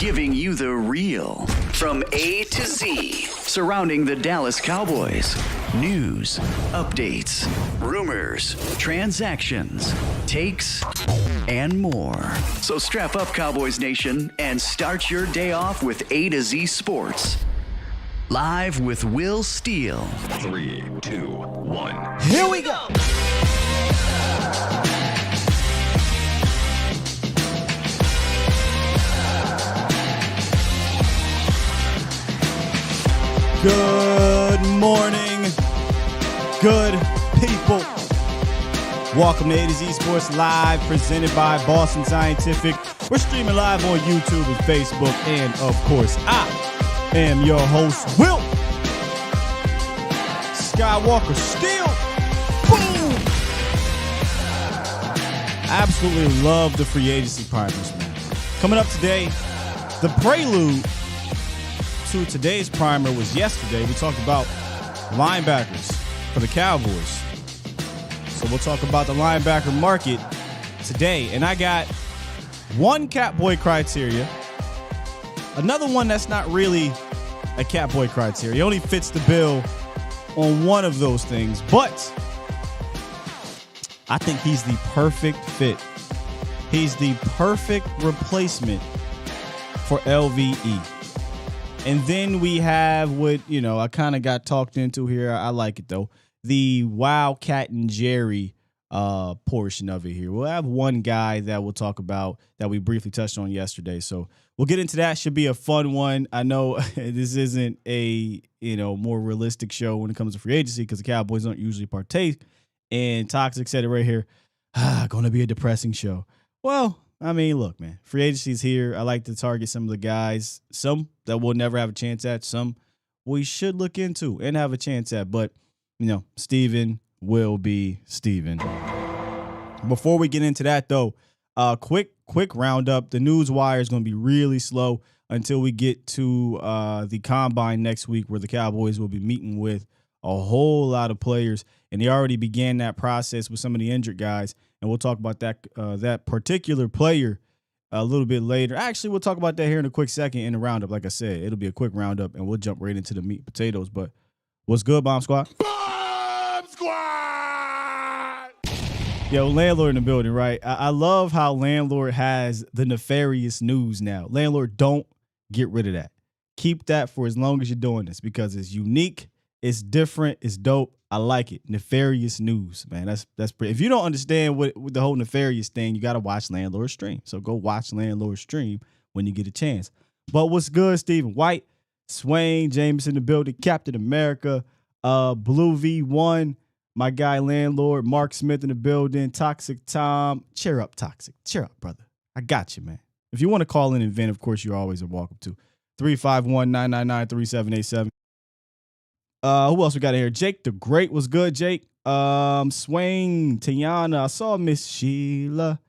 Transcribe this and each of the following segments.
giving you the real from A to Z surrounding the Dallas Cowboys. News, updates, rumors, transactions, takes, and more. So strap up, Cowboys Nation, and start your day off with A to Z Sports. Live with Will Steele. 3, 2, 1. Here we go. Good morning, good people. Welcome to A to Z Sports Live, presented by Boston Scientific. We're streaming live on YouTube and Facebook, and of course, I am your host, Will Skywalker Steele. Boom! Absolutely love the free agency primers, man. Coming up today, the prelude to today's primer was yesterday. We talked about linebackers for the Cowboys. So we'll talk about the linebacker market today. And I got one Catboy criteria, another one that's not really a Catboy criteria. He only fits the bill on one of those things, but I think he's the perfect fit. He's the perfect replacement for LVE. And then we have what, I kind of got talked into here. I like it, though. The Wildcat and Jerry portion of it here. We'll have one guy that we'll talk about that we briefly touched on yesterday. So we'll get into that. Should be a fun one. I know this isn't a, more realistic show when it comes to free agency because the Cowboys don't usually partake. And Toxic said it right here. Going to be a depressing show. Well, I mean, look, man, free agency's here. I like to target some of the guys, some that we'll never have a chance at, some we should look into and have a chance at. But, Steven will be Steven. Before we get into that, though, quick roundup. The news wire is going to be really slow until we get to the combine next week, where the Cowboys will be meeting with a whole lot of players. And they already began that process with some of the injured guys. And we'll talk about that particular player a little bit later. Actually, we'll talk about that here in a quick second in the roundup. Like I said, it'll be a quick roundup, and we'll jump right into the meat and potatoes. But what's good, Bomb Squad? Bomb Squad! Yo, Landlord in the building, right? I love how Landlord has the nefarious news now. Landlord, don't get rid of that. Keep that for as long as you're doing this, because it's unique, it's different, it's dope. I like it. Nefarious news, man. That's pretty. If you don't understand what the whole nefarious thing, you got to watch Landlord stream. So go watch Landlord stream when you get a chance. But what's good, Stephen White, Swain, James in the building, Captain America, Blue V1, my guy Landlord, Mark Smith in the building, Toxic Tom. Cheer up, Toxic. Cheer up, brother. I got you, man. If you want to call in and vent, of course, you're always welcome to. 351-999-3787. Who else we got in here? Jake the Great was good, Jake. Swain, Tiana. I saw Miss Sheila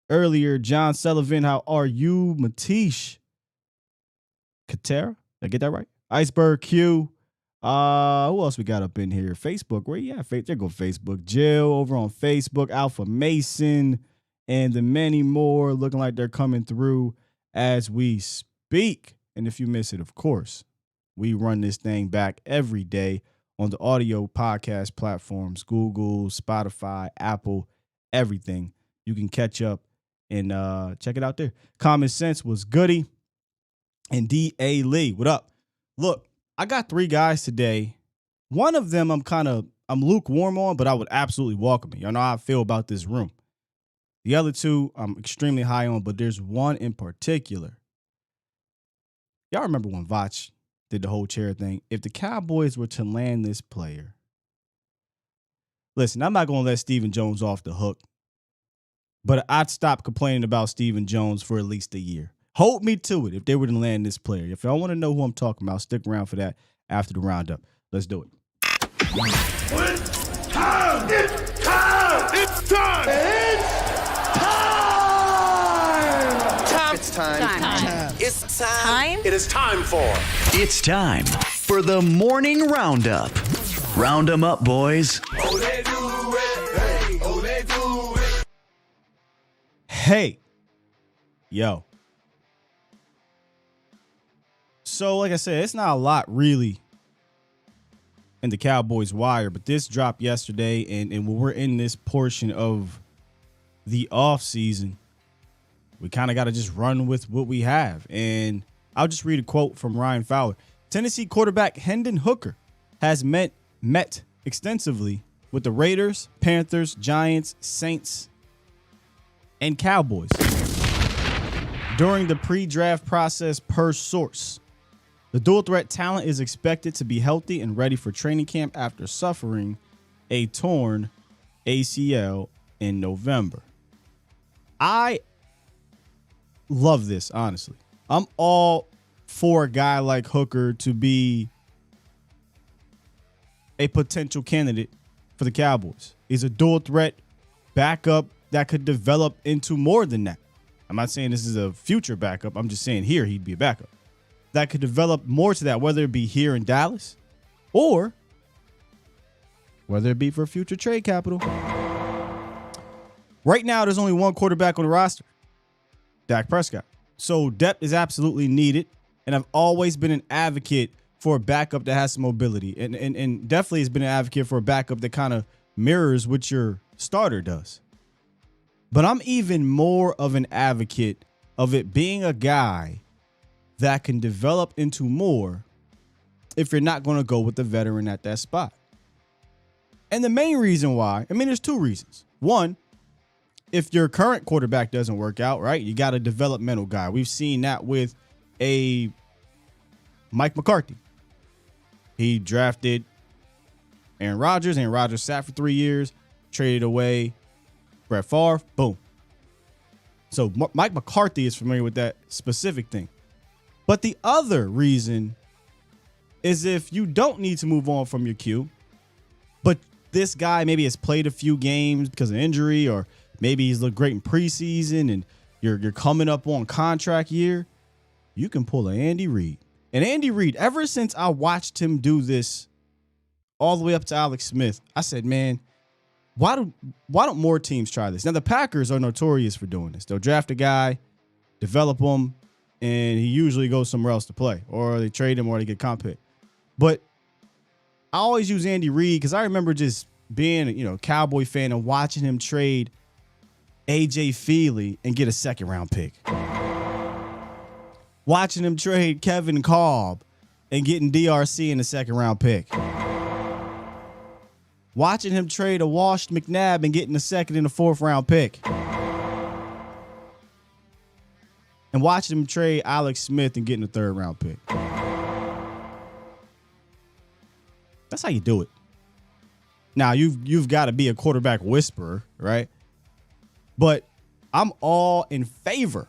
earlier. John Sullivan, how are you? Matish Katera, did I get that right? Iceberg Q. Who else we got up in here? Facebook. Where you at? There go Facebook. Jill over on Facebook. Alpha Mason and the many more looking like they're coming through as we speak. And if you miss it, of course, we run this thing back every day on the audio podcast platforms, Google, Spotify, Apple, everything. You can catch up and check it out there. Common Sense was goody. And D.A. Lee, what up? Look, I got 3 guys today. One of them I'm lukewarm on, but I would absolutely welcome it. Y'all know how I feel about this room. The other 2 I'm extremely high on, but there's one in particular. Y'all remember when Vach did the whole chair thing? If the Cowboys were to land this player, listen, I'm not going to let Stephen Jones off the hook, but I'd stop complaining about Stephen Jones for at least a year. Hold me to it if they were to land this player. If y'all want to know who I'm talking about, stick around for that after the roundup. Let's do it. It's time! It's time! It's time! It's time! It's time! It is time for... It's time for the morning roundup. Round 'em up, boys. Oh, they do it. Hey, oh, they do it. Hey, yo. So, like I said, it's not a lot really in the Cowboys wire, but this dropped yesterday, and when we're in this portion of the offseason, we kind of got to just run with what we have. And I'll just read a quote from Ryan Fowler. Tennessee quarterback Hendon Hooker has met extensively with the Raiders, Panthers, Giants, Saints, and Cowboys during the pre-draft process per source. The dual threat talent is expected to be healthy and ready for training camp after suffering a torn ACL in November. I love this, honestly. I'm all for a guy like Hooker to be a potential candidate for the Cowboys. He's a dual threat backup that could develop into more than that. I'm not saying this is a future backup. I'm just saying here he'd be a backup that could develop more to that, whether it be here in Dallas or whether it be for future trade capital. Right now, there's only one quarterback on the roster, Dak Prescott. So depth is absolutely needed, and I've always been an advocate for a backup that has some mobility, and definitely has been an advocate for a backup that kind of mirrors what your starter does. But I'm even more of an advocate of it being a guy that can develop into more if you're not going to go with the veteran at that spot. And the main reason why, there's two reasons. One, if your current quarterback doesn't work out, right, you got a developmental guy. We've seen that with a Mike McCarthy. He drafted Aaron Rodgers. Aaron Rodgers sat for 3 years, traded away Brett Favre. Boom. So Mike McCarthy is familiar with that specific thing. But the other reason is if you don't need to move on from your Q, but this guy maybe has played a few games because of injury, or maybe he's looked great in preseason and you're coming up on contract year, you can pull an Andy Reid. And Andy Reid, ever since I watched him do this all the way up to Alex Smith, I said, man, why don't more teams try this? Now, the Packers are notorious for doing this. They'll draft a guy, develop him, and he usually goes somewhere else to play, or they trade him, or they get comp pick. But I always use Andy Reid because I remember just being a Cowboy fan and watching him trade AJ Feely and get a second-round pick. Watching him trade Kevin Kolb and getting DRC in the second-round pick. Watching him trade a washed McNabb and getting a second and a fourth-round pick. And watching him trade Alex Smith and getting a third-round pick. That's how you do it. Now, you've got to be a quarterback whisperer, right? But I'm all in favor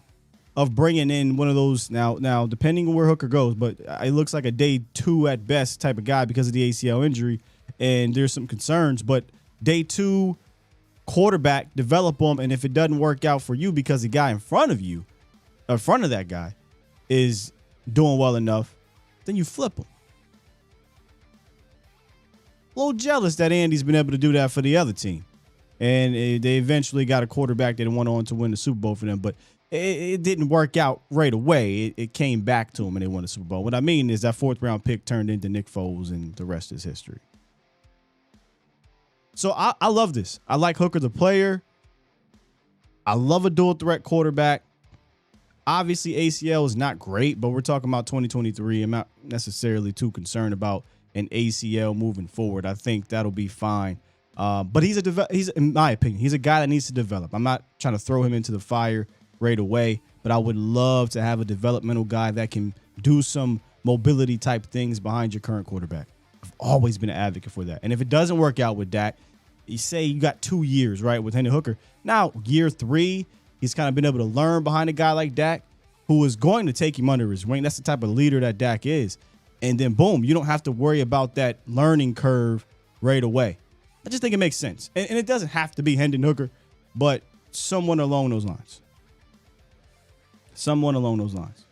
of bringing in one of those now, depending on where Hooker goes, but it looks like a day 2 at best type of guy because of the ACL injury, and there's some concerns. But day 2 quarterback, develop him, and if it doesn't work out for you because the guy in front of that guy is doing well enough, then you flip him. A little jealous that Andy's been able to do that for the other team. And they eventually got a quarterback that went on to win the Super Bowl for them. But it didn't work out right away. It came back to them and they won the Super Bowl. What I mean is that 4th-round pick turned into Nick Foles, and the rest is history. So I love this. I like Hooker the player. I love a dual-threat quarterback. Obviously, ACL is not great, but we're talking about 2023. I'm not necessarily too concerned about an ACL moving forward. I think that'll be fine. But he's in my opinion, he's a guy that needs to develop. I'm not trying to throw him into the fire right away, but I would love to have a developmental guy that can do some mobility type things behind your current quarterback. I've always been an advocate for that. And if it doesn't work out with Dak, you say you got 2 years, right, with Hendon Hooker. Now, year 3, he's kind of been able to learn behind a guy like Dak, who is going to take him under his wing. That's the type of leader that Dak is. And then, boom, you don't have to worry about that learning curve right away. I just think it makes sense. And it doesn't have to be Hendon Hooker, but someone along those lines. Someone along those lines.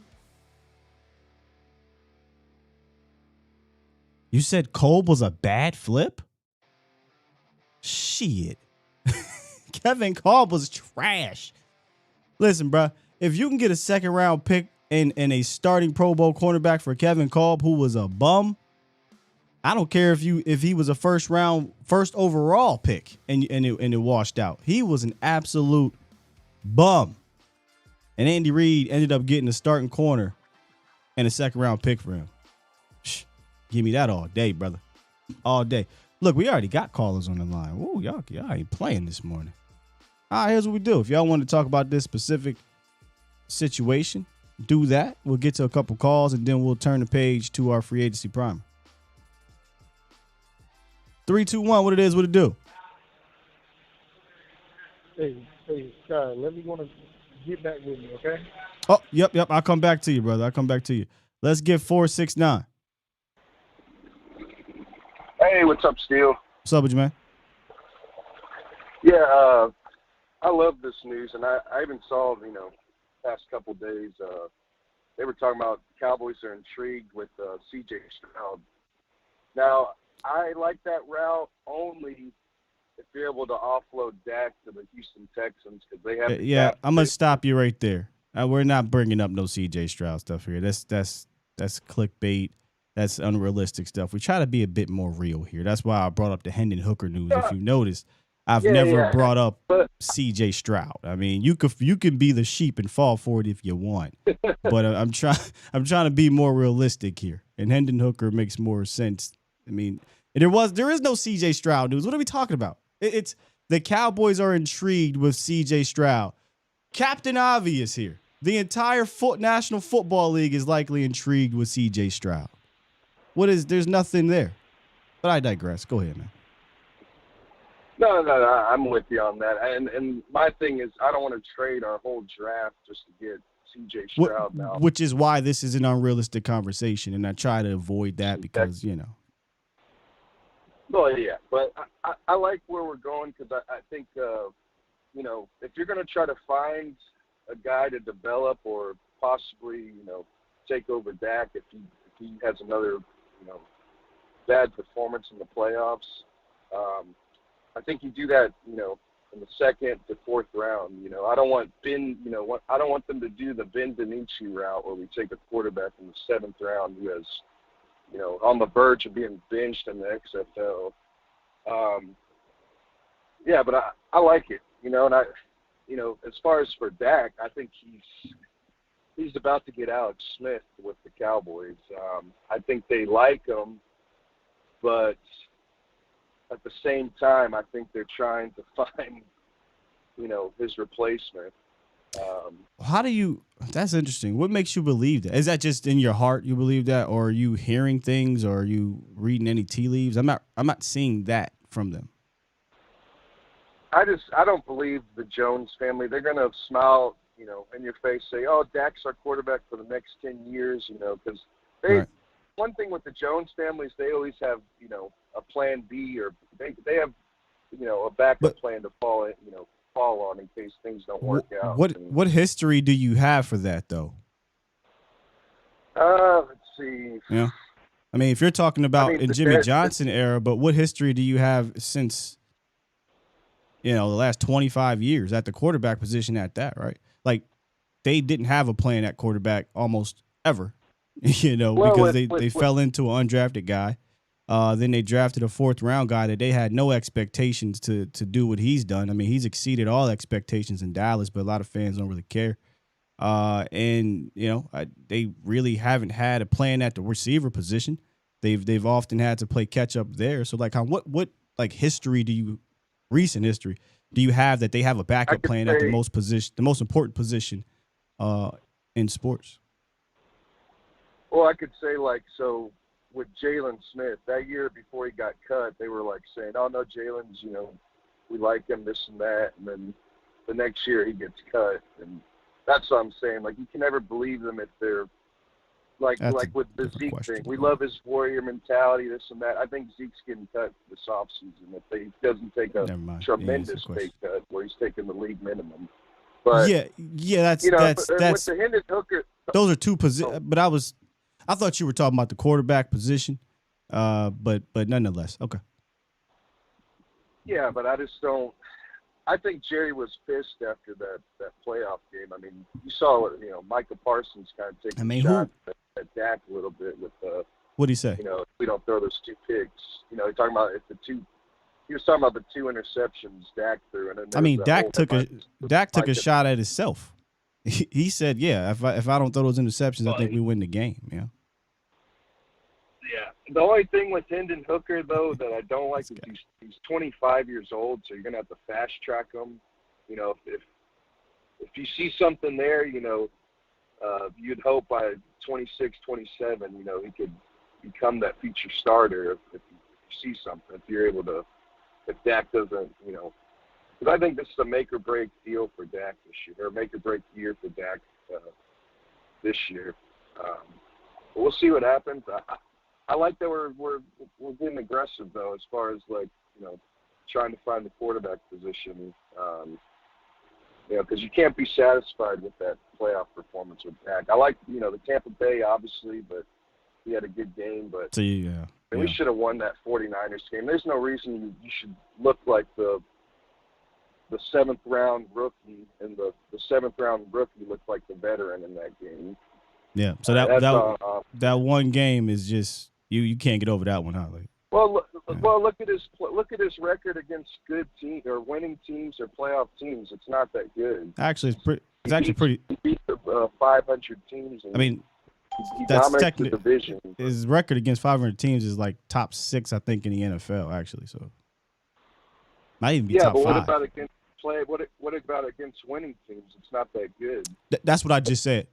You said Kolb was a bad flip? Shit. Kevin Kolb was trash. Listen, bro, if you can get a 2nd-round pick and a starting Pro Bowl cornerback for Kevin Kolb, who was a bum. I don't care if he was a first overall pick and it washed out. He was an absolute bum. And Andy Reid ended up getting a starting corner and a second round pick for him. Give me that all day, brother. All day. Look, we already got callers on the line. Whoa, y'all ain't playing this morning. All right, here's what we do. If y'all want to talk about this specific situation, do that. We'll get to a couple calls, and then we'll turn the page to our free agency primer. 3, 2, 1, what it do? Hey, Sky, let me want to get back with me, okay? Oh, yep. I'll come back to you, brother. I'll come back to you. Let's get 469. Hey, what's up, Steele? What's up with you, man? Yeah, I love this news, and I even saw, past couple days, they were talking about Cowboys are intrigued with C.J. Stroud. Now, I like that route only if you're able to offload Dak to the Houston Texans because they have. Yeah, I'm gonna stop you right there. We're not bringing up no C.J. Stroud stuff here. That's clickbait. That's unrealistic stuff. We try to be a bit more real here. That's why I brought up the Hendon Hooker news. If you noticed, I've never brought up C.J. Stroud. I mean, you can be the sheep and fall for it if you want, but I'm trying to be more realistic here. And Hendon Hooker makes more sense. I mean, there is no C.J. Stroud news. What are we talking about? It's the Cowboys are intrigued with C.J. Stroud. Captain Obvious here. The entire National Football League is likely intrigued with C.J. Stroud. There's nothing there. But I digress. Go ahead, man. No, I'm with you on that. And my thing is I don't want to trade our whole draft just to get C.J. Stroud now. Which is why this is an unrealistic conversation, and I try to avoid that because, Well, yeah, but I like where we're going because I think, if you're going to try to find a guy to develop or possibly, take over Dak if he has another, bad performance in the playoffs, I think you do that, in the second to fourth round. I don't want I don't want them to do the Ben DiNucci route where we take a quarterback in the seventh round who has, on the verge of being benched in the XFL. Yeah, but I like it, and as far as for Dak, I think he's about to get Alex Smith with the Cowboys. I think they like him, but at the same time, I think they're trying to find, his replacement. That's interesting. What makes you believe that? Is that just in your heart you believe that, or are you hearing things, or are you reading any tea leaves? I'm not seeing that from them. I don't believe the Jones family. They're going to smile, in your face, say, oh, Dak's our quarterback for the next 10 years, because one thing with the Jones family is they always have, a plan B, or they have, a backup plan to fall on in case things don't work out. What history do you have for that, though? Let's see. Yeah. I mean, if you're talking about in Jimmy Johnson era, but what history do you have since, the last 25 years at the quarterback position at that, right? Like, they didn't have a plan at quarterback almost ever, because they fell into an undrafted guy. Then they drafted a fourth-round guy that they had no expectations to do what he's done. I mean, he's exceeded all expectations in Dallas, but a lot of fans don't really care. They really haven't had a plan at the receiver position. They've often had to play catch up there. So, what recent history do you have that they have a backup plan at the most important position in sports? Well, I could say with Jalen Smith, that year before he got cut, they were saying, oh, no, Jalen's, we like him, this and that. And then the next year he gets cut. And that's what I'm saying. You can never believe them if they're with the Zeke thing. We love his warrior mentality, this and that. I think Zeke's getting cut this offseason if he doesn't take a tremendous pay cut where he's taking the league minimum. But that's with the Hendon Hooker. Those are two positions. But I thought you were talking about the quarterback position. But nonetheless, okay. Yeah, but I just don't. I think Jerry was pissed after that playoff game. I mean, you saw, Micah Parsons kind of taking a shot at Dak a little bit with what'd he say? if we don't throw those 2 picks. He's talking about he was talking about the 2 interceptions Dak threw. And then Dak took a shot at himself. He said, "Yeah, if I don't throw those interceptions, I think we win the game." Yeah. Yeah. The only thing with Hendon Hooker though that I don't like is he's 25 years old, so you're gonna have to fast track him. If you see something there, you'd hope by 26, 27, he could become that future starter if you see something. If you're able to, if Dak doesn't, because I think this is a make or break deal for Dak this year, or make or break year for Dak this year. But we'll see what happens. I like that we're getting aggressive though, as far as trying to find the quarterback position. Because you can't be satisfied with that playoff performance with Dak. I like the Tampa Bay obviously, but he had a good game. But we should have won that 49ers game. There's no reason you should look like the 7th round rookie, and the 7th round rookie looked like the veteran in that game. Yeah. So that one game is just you can't get over that one, huh? Look at his record against good teams or winning teams or playoff teams. It's not that good. Actually, it's actually pretty. He beat 500 teams. I mean, he dominates the division. His record against 500 teams is like top 6, I think, in the NFL. Actually, so might even be top 5. Yeah, but what about against winning teams? It's not that good. That's what I just said.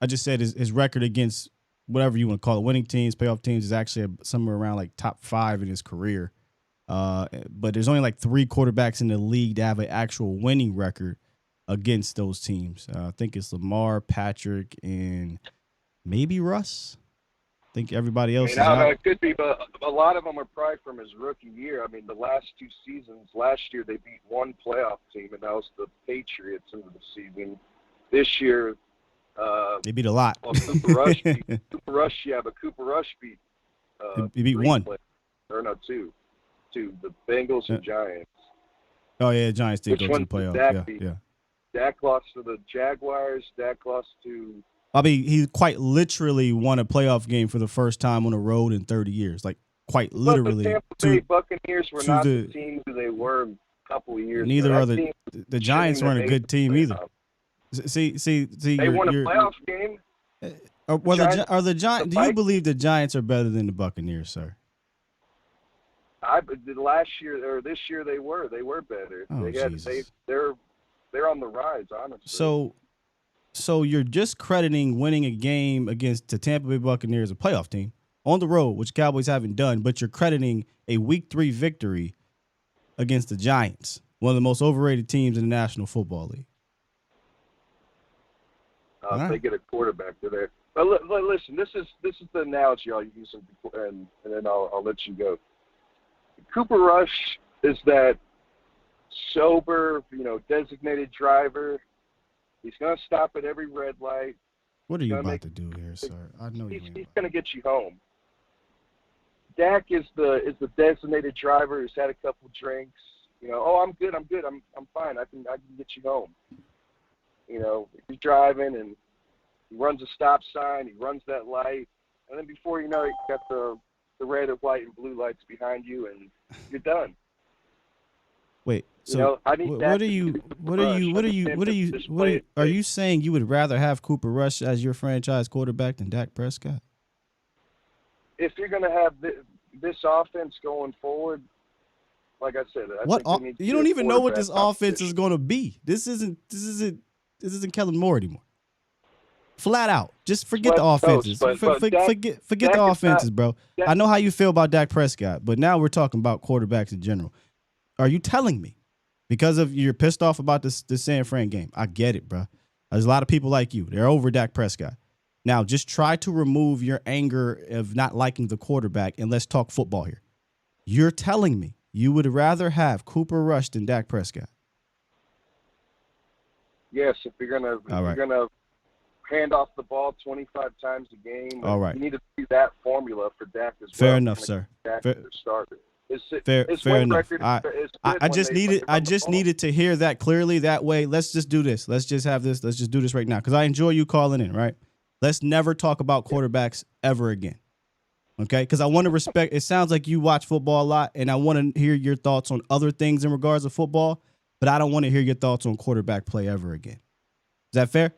I just said his record against whatever you want to call it, winning teams, playoff teams, is actually somewhere around like top 5 in his career. But there's only like 3 quarterbacks in the league that have an actual winning record against those teams. I think it's Lamar, Patrick, and maybe Russ. I think everybody else is out. It could be, but a lot of them are probably from his rookie year. I mean, the last 2 seasons, last year they beat one playoff team, and that was the Patriots into the season. This year, they beat a lot. Well, Cooper Rush beat. He beat 1. Or no, 2. The Bengals and Giants. Oh yeah, Giants did go to the playoffs. Yeah. Dak lost to the Jaguars. Dak lost to. I mean, he quite literally won a playoff game for the first time on the road in 30 years. Like quite literally. But the Tampa Bay Buccaneers were not the team who they were a couple of years ago. Neither are the Giants weren't a good team either. See. They won a playoff game. Are the Giants? Do you believe the Giants are better than the Buccaneers, sir? Last year or this year they were better. Oh, they're on the rise, honestly. So you're just crediting winning a game against the Tampa Bay Buccaneers, a playoff team, on the road, which Cowboys haven't done, but you're crediting a Week 3 victory against the Giants, one of the most overrated teams in the National Football League. They get a quarterback there. But listen, this is the analogy I'll use, and then I'll let you go. Cooper Rush is that sober, designated driver. He's going to stop at every red light. What are you about to do here, sir? I know he's going to get you home. Dak is the designated driver who's had a couple drinks. I'm good. I'm fine. I can get you home. He's driving and he runs a stop sign. He runs that light, and then before you know it, you got the red, white, and blue lights behind you, and you're done. Wait, so are you saying you would rather have Cooper Rush as your franchise quarterback than Dak Prescott? If you're going to have this offense going forward, like I said, you don't even know what this offense is going to be. This isn't Kellen Moore anymore. Flat out, just forget the offenses. Forget the offenses, bro. I know how you feel about Dak Prescott, but now we're talking about quarterbacks in general. Are you telling me because you're pissed off about the San Fran game? I get it, bro. There's a lot of people like you. They're over Dak Prescott. Now, just try to remove your anger of not liking the quarterback, and let's talk football here. You're telling me you would rather have Cooper Rush than Dak Prescott? Yes, if you're gonna hand off the ball 25 times a game, all right, you need to see that formula for Dak as well. Fair enough, sir. Dak to start it. Fair win enough. record. I just needed to hear that clearly. That way, let's just do this. Let's just have this. Let's just do this right now because I enjoy you calling in. Right? Let's never talk about quarterbacks ever again. Okay? Because I want to respect. It sounds like you watch football a lot, and I want to hear your thoughts on other things in regards to football. But I don't want to hear your thoughts on quarterback play ever again. Is that fair?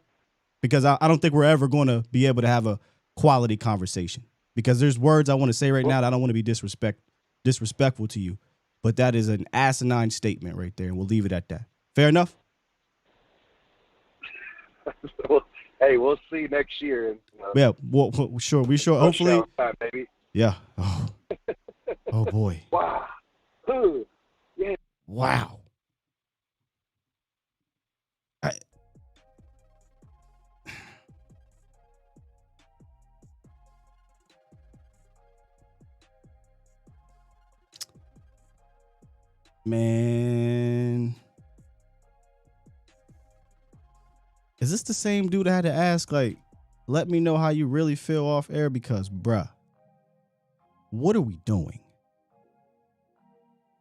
Because I don't think we're ever going to be able to have a quality conversation. Because there's words I want to say right now that I don't want to be disrespectful to you. But that is an asinine statement right there, and we'll leave it at that. Fair enough? Hey, we'll see next year. Yeah, well, sure. We sure. Hopefully. Time, baby. Yeah. Oh. Oh boy. Wow. Yeah. Wow. Man. Is this the same dude I had to ask, like, let me know how you really feel off air? Because, bruh, what are we doing?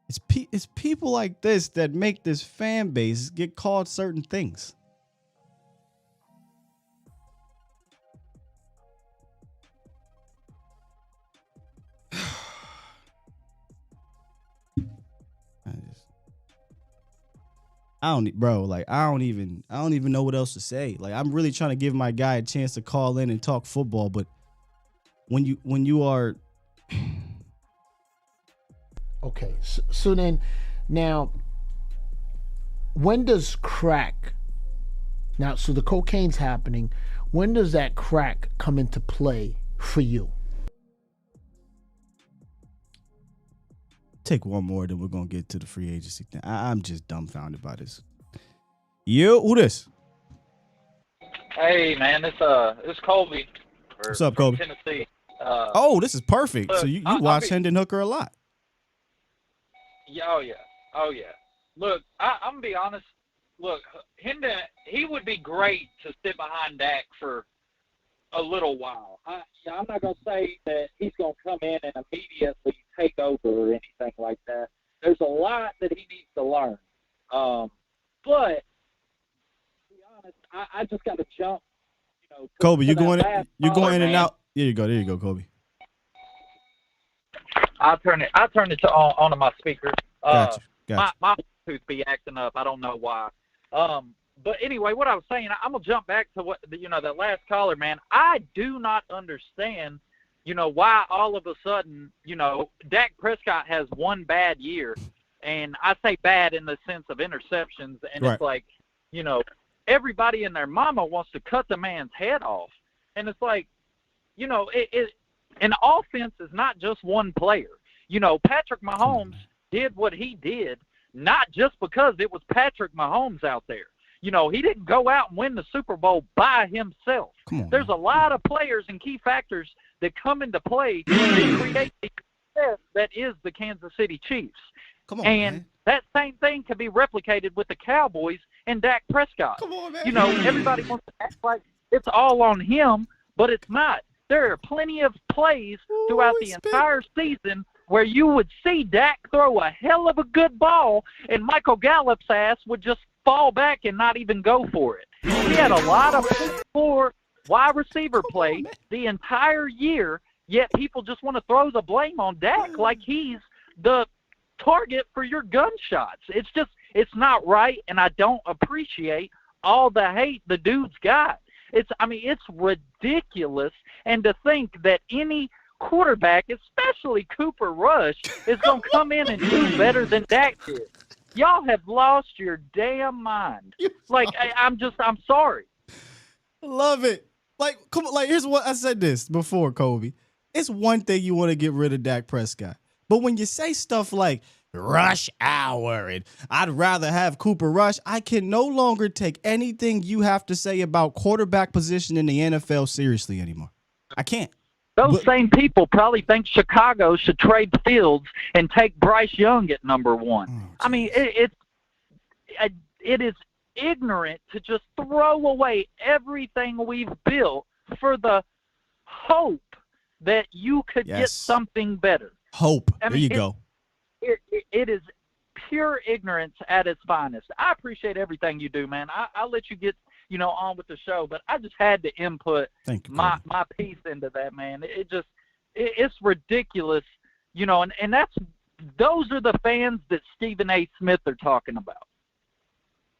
It's people like this that make this fan base get called certain things. I don't even know what else to say. Like, I'm really trying to give my guy a chance to call in and talk football, but when you are okay, so then now when does crack now? So the cocaine's happening. When does that crack come into play for you? Take one more, then we're gonna get to the free agency thing. I'm just dumbfounded by this. Who this? Hey man, it's Colby. What's up, Colby? Tennessee. This is perfect. Look, so you watch Hendon Hooker a lot. Yeah, oh yeah. Look, I'm gonna be honest. Look, Hendon, he would be great to sit behind Dak for a little while. I'm not gonna say that he's gonna come in and immediately take over or anything like that. There's a lot that he needs to learn. But to be honest, I just got to jump. Kobe, you going in and out? There you go, Kobe. I turn it onto my speaker. Gotcha. My Bluetooth be acting up. I don't know why. But anyway, what I was saying, I'm gonna jump back to what that last caller, man. I do not understand, why all of a sudden, Dak Prescott has one bad year, and I say bad in the sense of interceptions, and right. It's like, everybody and their mama wants to cut the man's head off, and it's like, an offense is not just one player. Patrick Mahomes did what he did, not just because it was Patrick Mahomes out there. He didn't go out and win the Super Bowl by himself. There's a lot of players and key factors that come into play that create the success that is the Kansas City Chiefs. And that same thing can be replicated with the Cowboys and Dak Prescott. Everybody wants to act like it's all on him, but it's not. There are plenty of plays throughout the entire season where you would see Dak throw a hell of a good ball and Michael Gallup's ass would just fall back and not even go for it. He had a lot of poor wide receiver play the entire year, yet people just want to throw the blame on Dak like he's the target for your gunshots. It's not right, and I don't appreciate all the hate the dude's got. It's ridiculous, and to think that any quarterback, especially Cooper Rush, is going to come in and do better than Dak did. Y'all have lost your damn mind. I'm sorry. Love it. Come on, here's what I said this before, Kobe. It's one thing you want to get rid of Dak Prescott. But when you say stuff like rush hour and I'd rather have Cooper Rush, I can no longer take anything you have to say about quarterback position in the NFL seriously anymore. I can't. Those same people probably think Chicago should trade Fields and take Bryce Young at number one. It is ignorant to just throw away everything we've built for the hope that you could get something better. Hope. There you go. it is pure ignorance at its finest. I appreciate everything you do, man. I'll let you get, on with the show, but I just had to input my piece into that, man. It's ridiculous, and those are the fans that Stephen A. Smith are talking about.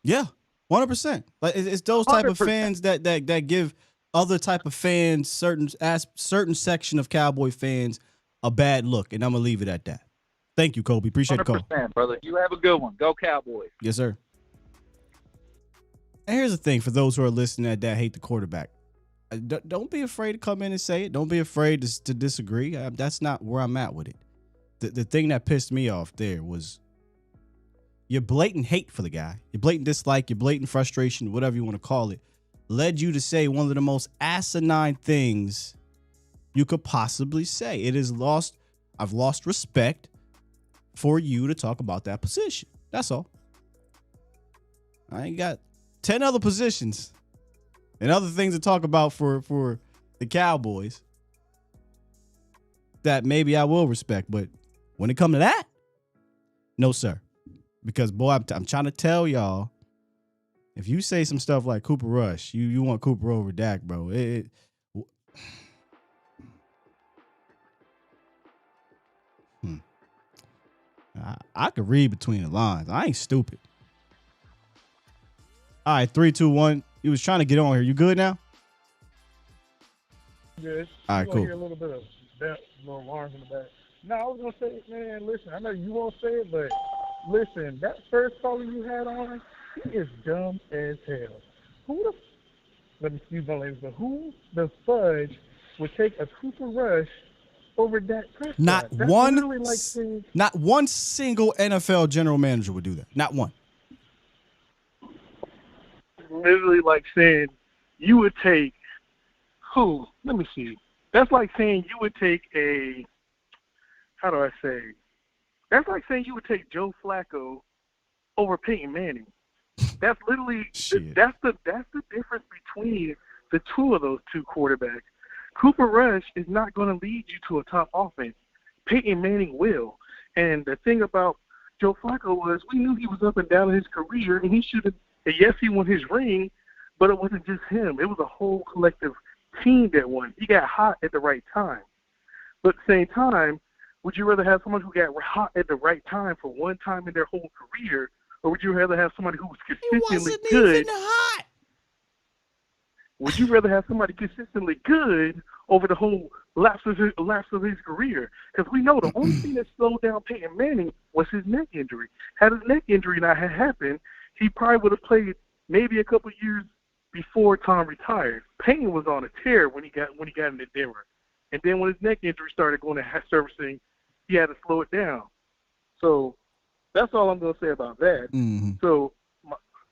Yeah, 100%. Like it's those type 100%. Of fans that give other type of fans, certain section of Cowboy fans, a bad look, and I'm gonna leave it at that. Thank you, Kobe. Appreciate the call, brother. You have a good one. Go Cowboys. Yes, sir. And here's the thing for those who are listening that hate the quarterback. Don't be afraid to come in and say it. Don't be afraid to disagree. That's not where I'm at with it. The thing that pissed me off there was your blatant hate for the guy, your blatant dislike, your blatant frustration, whatever you want to call it, led you to say one of the most asinine things you could possibly say. I've lost respect for you to talk about that position. That's all. I ain't got 10 other positions and other things to talk about for the Cowboys that maybe I will respect. But when it comes to that, no, sir. Because, boy, I'm trying to tell y'all, if you say some stuff like Cooper Rush, you want Cooper over Dak, bro. I could read between the lines. I ain't stupid. All right, 3, 2, 1. You was trying to get on here. You good now? Good. All right, cool. Hear a little bit of that, little alarms in the back. No, I was gonna say, man, listen. I know you won't say it, but listen, that first caller you had on, he is dumb as hell. Let me excuse my language, but who the fudge would take a Cooper Rush over Dak Prescott? Not one single NFL general manager would do that. Not one. Literally like saying you would take who? Let me see. That's like saying you would take that's like saying you would take Joe Flacco over Peyton Manning. That's literally that's the difference between the two of those two quarterbacks. Cooper Rush is not going to lead you to a top offense. Peyton Manning will. And the thing about Joe Flacco was we knew he was up and down in his career, and he should have. Yes, he won his ring, but it wasn't just him. It was a whole collective team that won. He got hot at the right time. But at the same time, would you rather have someone who got hot at the right time for one time in their whole career, or would you rather have somebody who was consistently good? He wasn't even hot. Would you rather have somebody consistently good over the whole lapse of his career? Because we know the only thing that slowed down Peyton Manning was his neck injury. Had his neck injury not had happened, he probably would have played maybe a couple years before Tom retired. Payne was on a tear when he got into Denver. And then when his neck injury started going to servicing, he had to slow it down. So that's all I'm going to say about that. Mm-hmm. So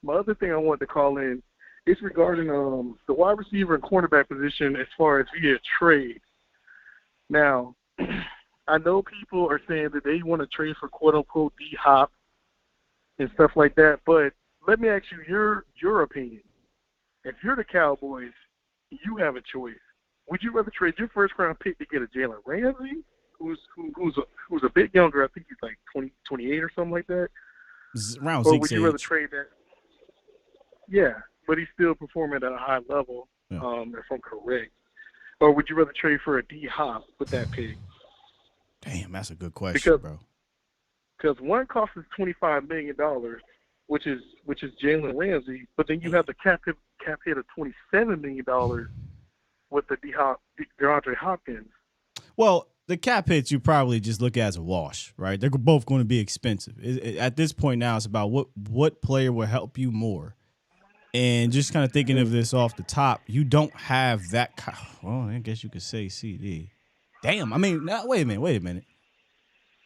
my other thing I wanted to call in is regarding the wide receiver and cornerback position as far as via trade. Now, I know people are saying that they want to trade for quote-unquote D-Hop and stuff like that, but let me ask you your opinion. If you're the Cowboys, you have a choice. Would you rather trade your first-round pick to get a Jalen Ramsey, who's a bit younger? I think he's like 28 or something like that. Around or would you rather trade that? Yeah, but he's still performing at a high level, if I'm correct. Or would you rather trade for a D-Hop with that pick? Damn, that's a good question, bro. Because one cost is $25 million, which is Jalen Ramsey, but then you have the cap hit of $27 million with the DeAndre Hopkins. Well, the cap hits you probably just look at as a wash, right? They're both going to be expensive. At this point now, it's about what player will help you more. And just kind of thinking of this off the top, you don't have that. Well, I guess you could say CD. Damn, I mean, wait a minute.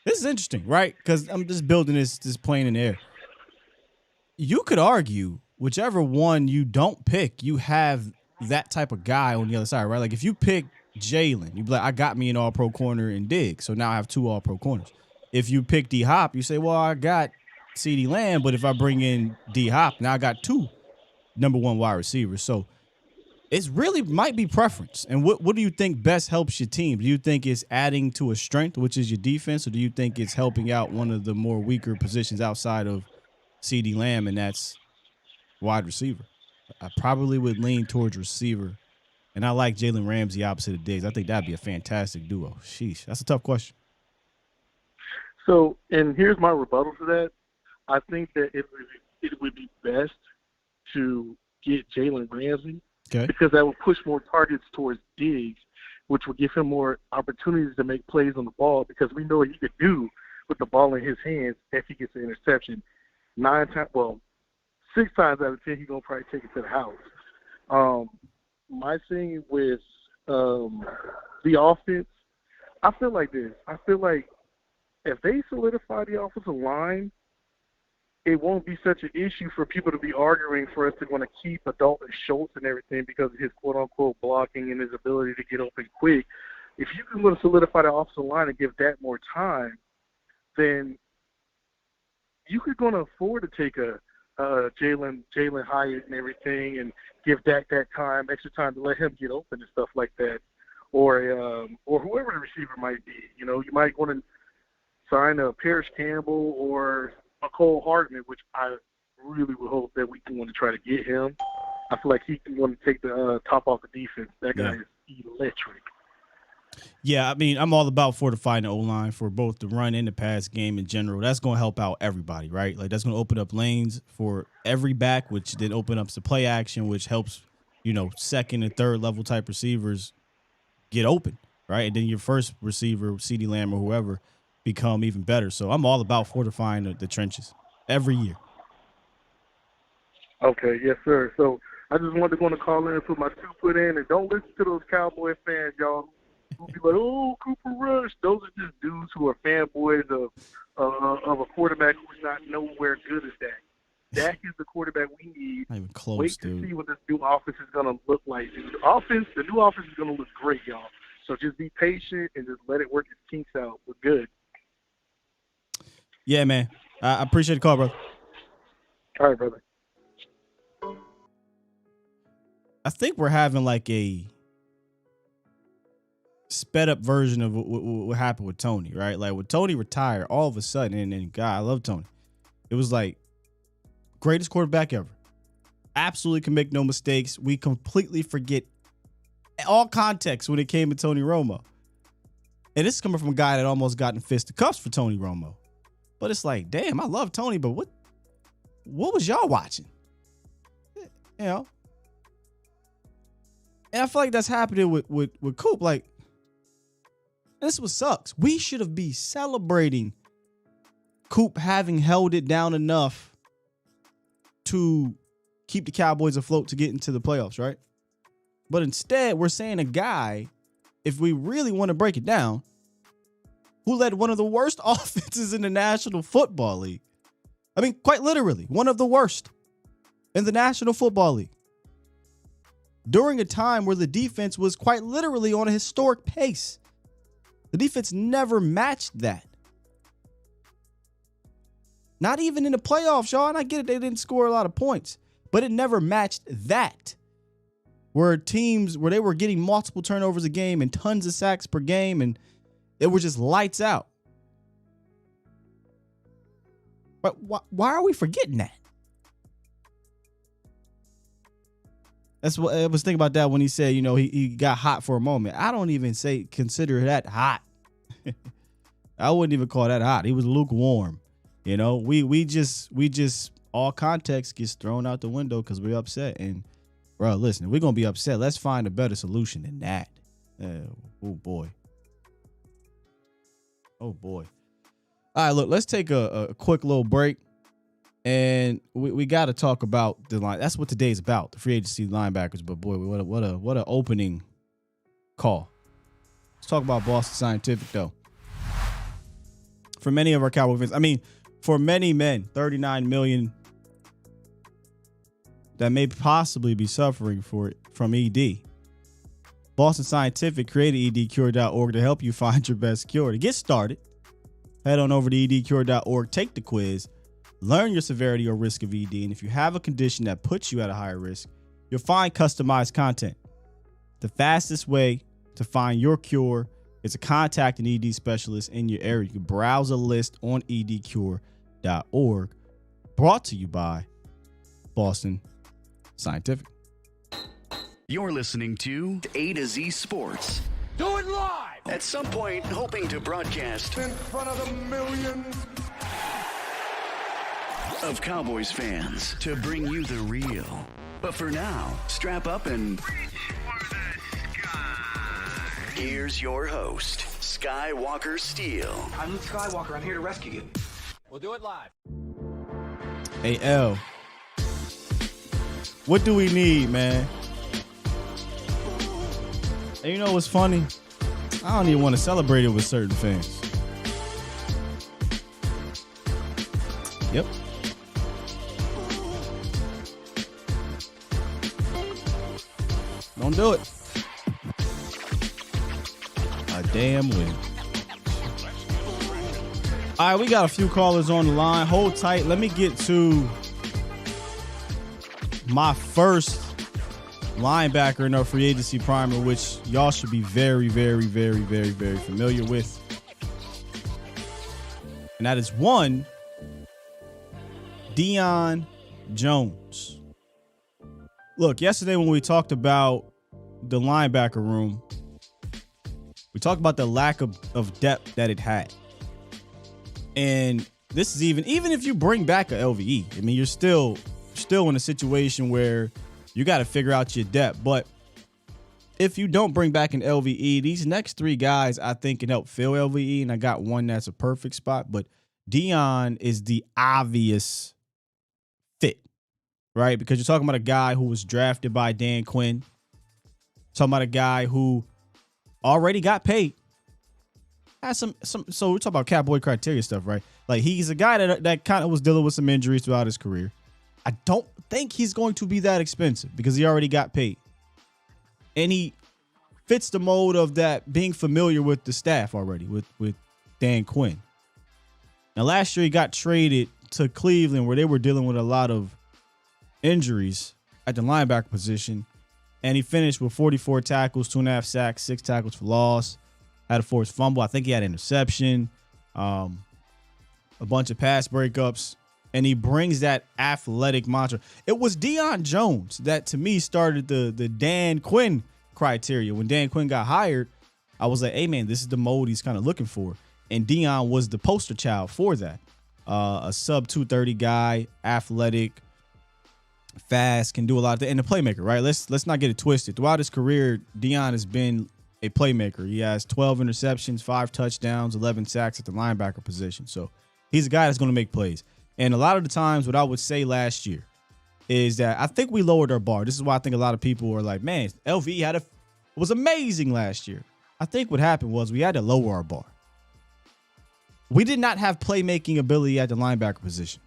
This is interesting, right? Because I'm just building this plane in the air. You could argue whichever one you don't pick, you have that type of guy on the other side, right? Like if you pick Jalen, you'd be like, I got me an all-pro corner in Diggs, so now I have 2 all-pro corners. If you pick D-Hop, you say, well, I got CeeDee Lamb, but if I bring in D-Hop, now I got 2 number 1 wide receivers. So It's really might be preference. And what do you think best helps your team? Do you think it's adding to a strength, which is your defense, or do you think it's helping out one of the more weaker positions outside of CeeDee Lamb, and that's wide receiver? I probably would lean towards receiver. And I like Jalen Ramsey opposite of Diggs. I think that'd be a fantastic duo. Sheesh. That's a tough question. So, and here's my rebuttal to that. I think that it would be best to get Jalen Ramsey. Okay. Because that would push more targets towards Diggs, which would give him more opportunities to make plays on the ball, because we know what he could do with the ball in his hands if he gets an interception. 6 times out of 10, he's going to probably take it to the house. My thing with the offense, I feel like this. I feel like if they solidify the offensive line, it won't be such an issue for people to be arguing for us to want to keep Dalton Schultz and everything because of his quote-unquote blocking and his ability to get open quick. If you can want to solidify the offensive line and give that more time, then you could going to afford to take a Jalen Hyatt and everything and give Dak that time, extra time to let him get open and stuff like that, or whoever the receiver might be. You know, you might want to sign a Parrish Campbell or a Cole Hardman, which I really would hope that we can want to try to get him. I feel like he can want to take the top off the defense. That guy is electric. Yeah, I mean, I'm all about fortifying the O-line for both the run and the pass game in general. That's going to help out everybody, right? Like, that's going to open up lanes for every back, which then open up the play action, which helps, you know, second and third level type receivers get open, right? And then your first receiver, CeeDee Lamb or whoever, become even better. So I'm all about fortifying the trenches every year. Okay, yes, sir. So I just wanted to go on a call in and put my 2 foot in, and don't listen to those Cowboy fans, y'all, who be like, oh, Cooper Rush. Those are just dudes who are fanboys of a quarterback who's not nowhere good as Dak. Dak is the quarterback we need. Not even close, Wait dude. to see what this new offense is going to look like. The new offense is going to look great, y'all. So just be patient and just let it work its kinks out. We're good. Yeah, man. I appreciate the call, brother. All right, brother. I think we're having like a sped up version of what happened with Tony, right? Like when Tony retired, all of a sudden, and God, I love Tony. It was like greatest quarterback ever. Absolutely can make no mistakes. We completely forget all context when it came to Tony Romo. And this is coming from a guy that almost got in fisticuffs for Tony Romo. But it's like, damn, I love Tony, but what was y'all watching? You know? And I feel like that's happening with Coop. Like, this is what sucks. We should be celebrating Coop having held it down enough to keep the Cowboys afloat to get into the playoffs, right? But instead, we're saying a guy, if we really want to break it down, who led one of the worst offenses in the National Football League. I mean, quite literally, one of the worst in the National Football League. During a time where the defense was quite literally on a historic pace. The defense never matched that. Not even in the playoffs, y'all. And I get it, they didn't score a lot of points. But it never matched that. Where they were getting multiple turnovers a game and tons of sacks per game, and it was just lights out. But why are we forgetting that? That's what I was thinking about that when he said, you know, he got hot for a moment. I don't even consider that hot. I wouldn't even call that hot. He was lukewarm. You know, we just all context gets thrown out the window because we're upset. And bro, listen, if we're gonna be upset, let's find a better solution than that. Oh boy. Oh boy. All right, look, let's take a quick little break. And we got to talk about the line. That's what today's about, the free agency linebackers. But boy, what a opening call. Let's talk about Boston Scientific, though. For many of our Cowboy fans, I mean, for many men, 39 million that may possibly be suffering from ED. Boston Scientific created edcure.org to help you find your best cure. To get started, head on over to edcure.org, take the quiz. Learn your severity or risk of ED, and if you have a condition that puts you at a higher risk, you'll find customized content The fastest way to find your cure is to contact an ED specialist in your area. You can browse a list on edcure.org. Brought to you by Boston Scientific. You're listening to A to Z Sports. Do it live! At some point, hoping to broadcast In front of the millions of Cowboys fans to bring you the real. But for now, strap up and here's your host, Skywalker Steele. I'm Luke Skywalker. I'm here to rescue you. We'll do it live. Hey, L. What do we need, man? And you know what's funny? I don't even want to celebrate it with certain fans. Yep. Don't do it. A damn win. All right, we got a few callers on the line. Hold tight. Let me get to my first linebacker in our free agency primer, which y'all should be very, very, very, very, very familiar with. And that is one, Dion Jones. Look, yesterday when we talked about the linebacker room, we talked about the lack of depth that it had. And this is even if you bring back a LVE, I mean, you're still in a situation where you got to figure out your depth. But if you don't bring back an LVE, these next three guys I think can help fill LVE, and I got one that's a perfect spot. But Dion is the obvious fit, right? Because you're talking about a guy who was drafted by Dan Quinn. Talking about a guy who already got paid. Has some. So we're talking about Cowboy criteria stuff, right? Like, he's a guy that kind of was dealing with some injuries throughout his career. I don't think he's going to be that expensive because he already got paid. And he fits the mold of that being familiar with the staff already, with Dan Quinn. Now, last year he got traded to Cleveland where they were dealing with a lot of injuries at the linebacker position. And he finished with 44 tackles, 2.5 sacks, 6 tackles for loss, had a forced fumble. I think he had an interception, a bunch of pass breakups. And he brings that athletic mantra. It was Dion Jones that, to me, started the Dan Quinn criteria. When Dan Quinn got hired, I was like, hey, man, this is the mold he's kind of looking for. And Dion was the poster child for that. A sub-230 guy, athletic, fast, can do a lot of things. And a playmaker, right? Let's not get it twisted. Throughout his career, Dion has been a playmaker. He has 12 interceptions, 5 touchdowns, 11 sacks at the linebacker position. So he's a guy that's going to make plays. And a lot of the times what I would say last year is that I think we lowered our bar. This is why I think a lot of people are like, man, LVE was amazing last year. I think what happened was we had to lower our bar. We did not have playmaking ability at the linebacker position.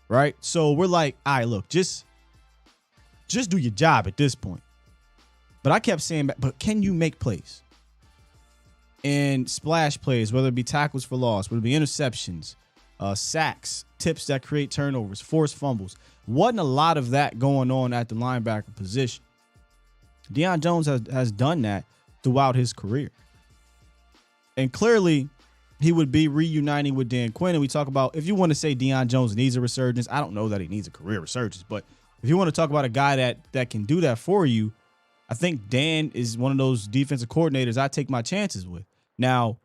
Right? So we're like, all right, look, just do your job at this point. But I kept saying, but can you make plays? And splash plays, whether it be tackles for loss, whether it be interceptions, sacks, tips that create turnovers, forced fumbles. Wasn't a lot of that going on at the linebacker position. Dion Jones has done that throughout his career. And clearly, he would be reuniting with Dan Quinn. And we talk about, if you want to say Dion Jones needs a resurgence, I don't know that he needs a career resurgence. But if you want to talk about a guy that can do that for you, I think Dan is one of those defensive coordinators I take my chances with. Now,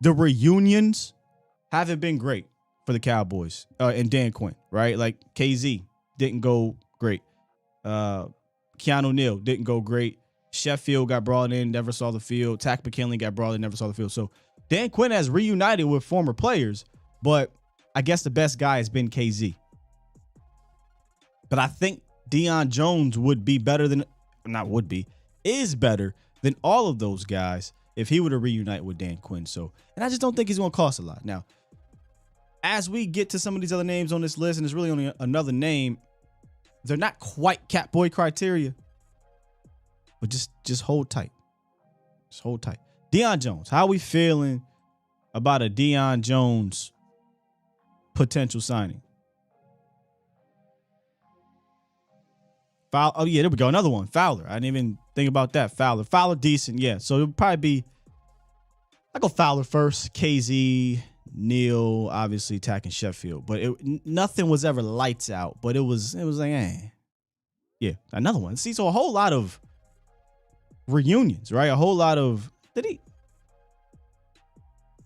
the reunions haven't been great for the Cowboys and Dan Quinn, right? Like KZ didn't go great. Keanu Neal didn't go great. Sheffield got brought in, never saw the field. Tack McKinley got brought in, never saw the field. So Dan Quinn has reunited with former players, but I guess the best guy has been KZ. But I think Dion Jones would be better than, not would be, is better than all of those guys if he were to reunite with Dan Quinn. So, and I just don't think he's going to cost a lot. Now, as we get to some of these other names on this list, and there's really only another name, they're not quite Catboy criteria, but just hold tight. Just hold tight. Dion Jones, how are we feeling about a Dion Jones potential signing? Oh, yeah, there we go. Another one. Fowler. I didn't even Think about that. Fowler decent, yeah. So it'll probably be. I go Fowler first. KZ, Neal, obviously attacking Sheffield, but nothing was ever lights out. But it was like, yeah, another one. See, so a whole lot of reunions, right? A whole lot of did he?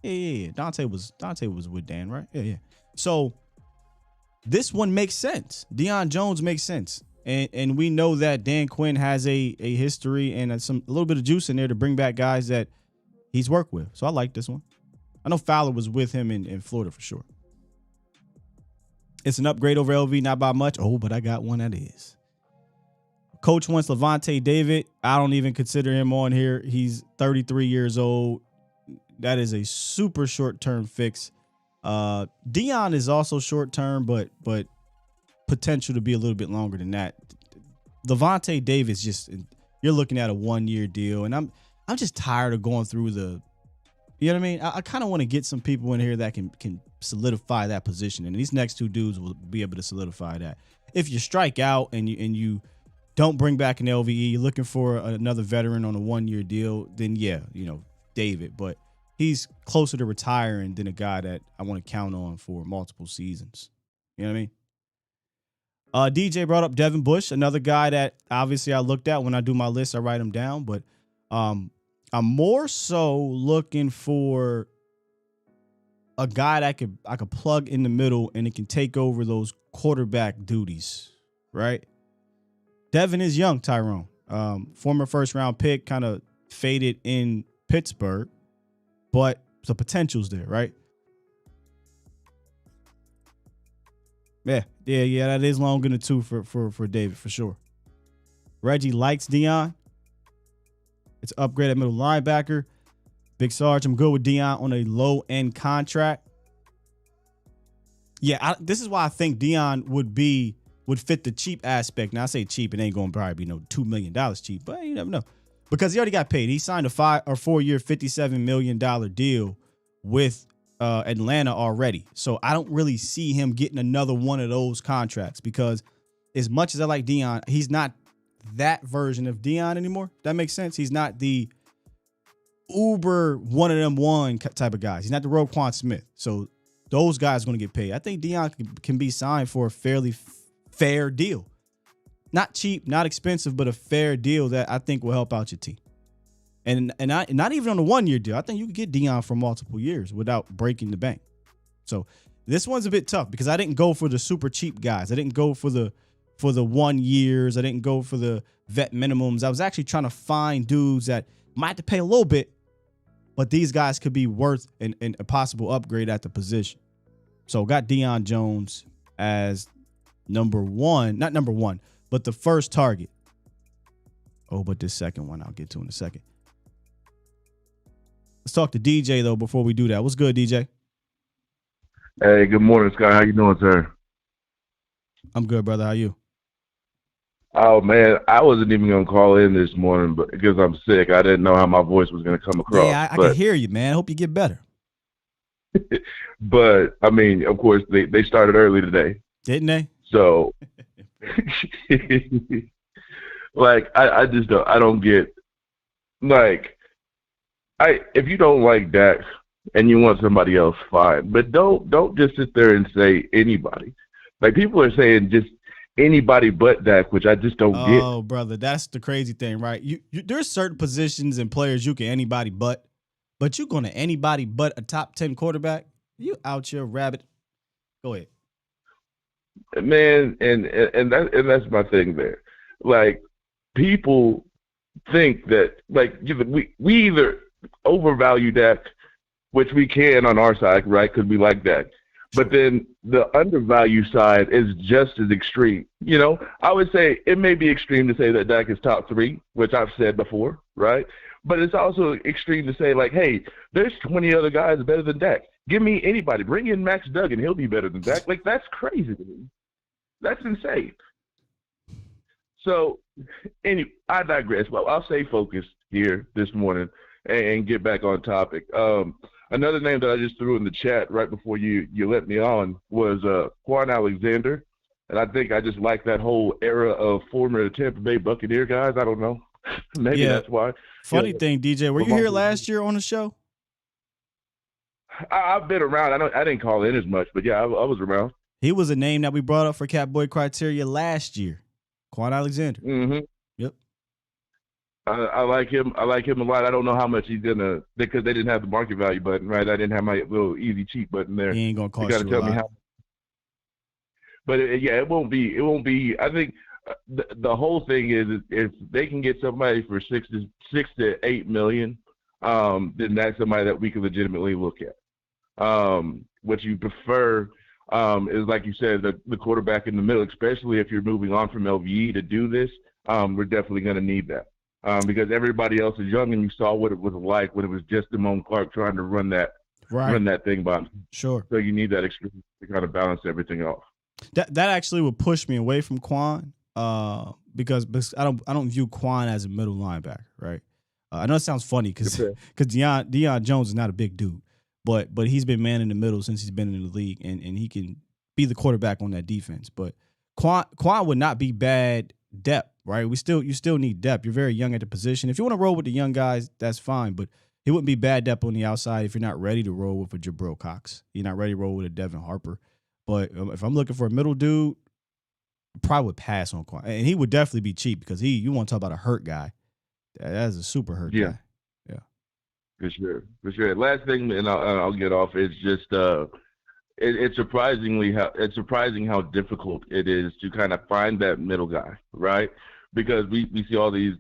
Yeah. Dante was with Dan, right? Yeah. So this one makes sense. Dion Jones makes sense. And we know that Dan Quinn has a history and a little bit of juice in there to bring back guys that he's worked with. So I like this one. I know Fowler was with him in Florida for sure. It's an upgrade over LV, not by much. Oh, but I got one that is. Coach wants Levante David. I don't even consider him on here. He's 33 years old. That is a super short-term fix. Dion is also short-term, but potential to be a little bit longer than that. Levante Davis, you're looking at a 1-year deal, and I'm just tired of going through the, you know what I mean? I kind of want to get some people in here that can solidify that position, and these next two dudes will be able to solidify that. If you strike out and you don't bring back an LVE, you're looking for another veteran on a 1-year deal, then yeah, David, but he's closer to retiring than a guy that I want to count on for multiple seasons. You know what I mean? DJ brought up Devin Bush, another guy that obviously I looked at when I do my list. I write him down, but I'm more so looking for a guy that I could plug in the middle and it can take over those quarterback duties, right? Devin is young, Tyrone. Former first-round pick, kind of faded in Pittsburgh, but the potential's there, right? Yeah, that is long in the tooth for David, for sure. Reggie likes Dion. It's an upgrade at middle linebacker. Big Sarge, I'm good with Dion on a low-end contract. Yeah, this is why I think Dion would fit the cheap aspect. Now, I say cheap, it ain't going to probably be $2 million cheap, but you never know. Because he already got paid. He signed a 4-year, $57 million deal with Atlanta already. So I don't really see him getting another one of those contracts because as much as I like Dion, he's not that version of Dion anymore. That makes sense. He's not the uber one of them one type of guys. He's not the Roquan Smith. So those guys are going to get paid. I think Dion can be signed for a fairly fair deal. Not cheap, not expensive, but a fair deal that I think will help out your team. And not even on a 1-year deal. I think you can get Dion for multiple years without breaking the bank. So this one's a bit tough because I didn't go for the super cheap guys. I didn't go for the 1 years. I didn't go for the vet minimums. I was actually trying to find dudes that might have to pay a little bit, but these guys could be worth a possible upgrade at the position. So got Dion Jones as not number one, but the first target. Oh, but this second one I'll get to in a second. Let's talk to DJ, though, before we do that. What's good, DJ? Hey, good morning, Scott. How you doing, sir? I'm good, brother. How you? Oh, man, I wasn't even going to call in this morning but because I'm sick. I didn't know how my voice was going to come across. Yeah, I can hear you, man. I hope you get better. But, I mean, of course, they started early today. Didn't they? So, like, I just don't, I don't get, like, if you don't like Dak and you want somebody else, fine. But don't just sit there and say anybody. Like, people are saying just anybody but Dak, which I just don't get. Oh, brother, that's the crazy thing, right? There's certain positions and players you can anybody but you going to anybody but a top 10 quarterback? You out your rabbit. Go ahead. Man, and that's my thing there. Like, people think that, like, we either overvalue Dak, which we can on our side, right, because we like Dak. But then the undervalue side is just as extreme. You know, I would say it may be extreme to say that Dak is top 3, which I've said before, right? But it's also extreme to say, like, hey, there's 20 other guys better than Dak. Give me anybody. Bring in Max Duggan. He'll be better than Dak. Like, that's crazy to me. That's insane. So, anyway, I digress. Well, I'll stay focused here this morning and get back on topic. Another name that I just threw in the chat right before you let me on was Quan Alexander. And I think I just like that whole era of former Tampa Bay Buccaneer guys. I don't know. Maybe that's why. Funny thing, DJ, were you here last year on the show? I've been around. I didn't call in as much, but yeah, I was around. He was a name that we brought up for Catboy criteria last year. Quan Alexander. Mm-hmm. Yep. I like him. I like him a lot. I don't know how much he's gonna, because they didn't have the market value button, right? I didn't have my little easy cheap button there. He ain't gonna cost you. Got to tell me how. But it won't be. It won't be. I think the whole thing is if they can get somebody for $6 to $8 million, then that's somebody that we can legitimately look at. What you prefer is, like you said, the quarterback in the middle, especially if you're moving on from LVE to do this. We're definitely going to need that because everybody else is young, and you saw what it was like when it was just Damone Clark trying to run that thing by him. Sure. So you need that experience to kind of balance everything off. That actually would push me away from Quan because I don't view Quan as a middle linebacker, right? I know it sounds funny because Dion Jones is not a big dude, but he's been man in the middle since he's been in the league, and he can be the quarterback on that defense. But Quan would not be bad depth, right? You still need depth. You're very young at the position. If you want to roll with the young guys, that's fine, but he wouldn't be bad depth on the outside if you're not ready to roll with a Jabril Cox. You're not ready to roll with a Devin Harper. But if I'm looking for a middle dude, I probably would pass on Quan. And he would definitely be cheap because you want to talk about a hurt guy. That's a super hurt guy. Yeah. For sure. Last thing, and I'll get off, is just it's surprising how difficult it is to kind of find that middle guy, right? Because we see all these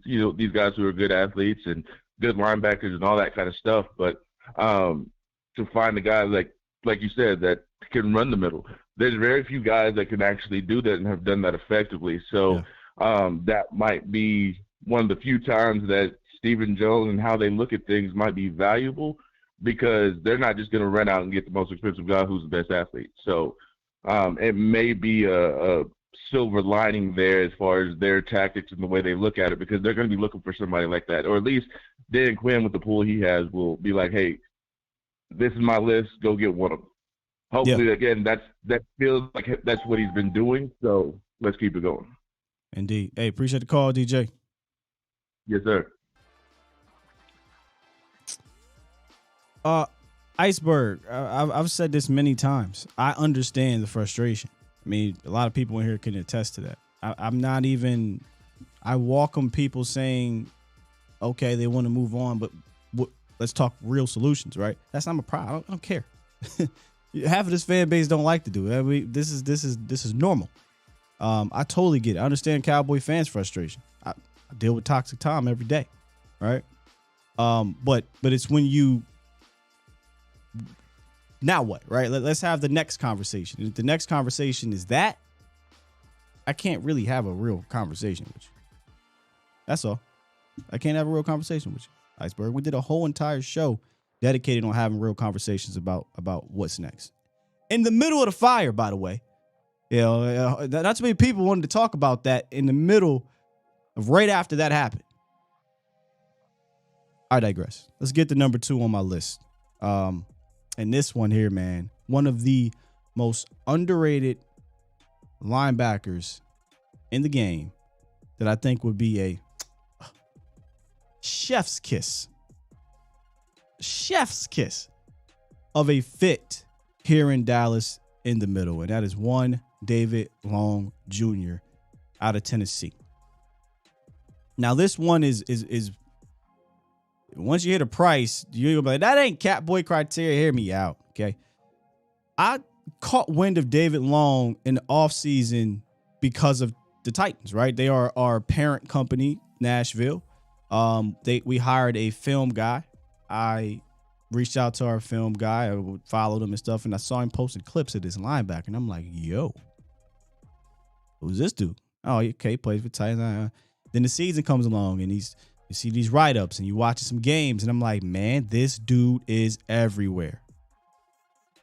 guys who are good athletes and good linebackers and all that kind of stuff, but to find a guy like you said that can run the middle, there's very few guys that can actually do that and have done that effectively. So that might be one of the few times that Stephen Jones and how they look at things might be valuable, because they're not just going to run out and get the most expensive guy who's the best athlete. So it may be a silver lining there as far as their tactics and the way they look at it, because they're going to be looking for somebody like that. Or at least Dan Quinn, with the pool he has, will be like, hey, this is my list, go get one of them. Hopefully, again, that feels like that's what he's been doing. So let's keep it going. Indeed. Hey, appreciate the call, DJ. Yes, sir. Iceberg, I've said this many times. I understand the frustration. I mean, a lot of people in here can attest to that. I welcome people saying, okay, they want to move on, but let's talk real solutions, right? That's not my problem. I don't care. Half of this fan base don't like to do it. I mean, this is normal. I totally get it. I understand Cowboy fans' frustration. I deal with Toxic Tom every day, right? But it's when you now what, right? Let's have the next conversation. If the next conversation is that, I can't really have a real conversation with you. That's all. I can't have a real conversation with you, Iceberg. We did a whole entire show dedicated on having real conversations about what's next. In the middle of the fire, by the way. Not too many people wanted to talk about that in the middle of right after that happened. I digress. Let's get to number 2 on my list. And this one here, man, one of the most underrated linebackers in the game that I think would be a chef's kiss of a fit here in Dallas in the middle. And that is one David Long Jr. out of Tennessee. Now, this one is once you hit a price, you're like, that ain't Catboy criteria. Hear me out, okay? I caught wind of David Long in the offseason because of the Titans, right? They are our parent company, Nashville. We hired a film guy. I reached out to our film guy. I followed him and stuff, and I saw him posting clips of this linebacker, and I'm like, yo, who's this dude? Oh, okay, plays for Titans. Then the season comes along, and you see these write-ups, and you watch some games, and I'm like, man, this dude is everywhere.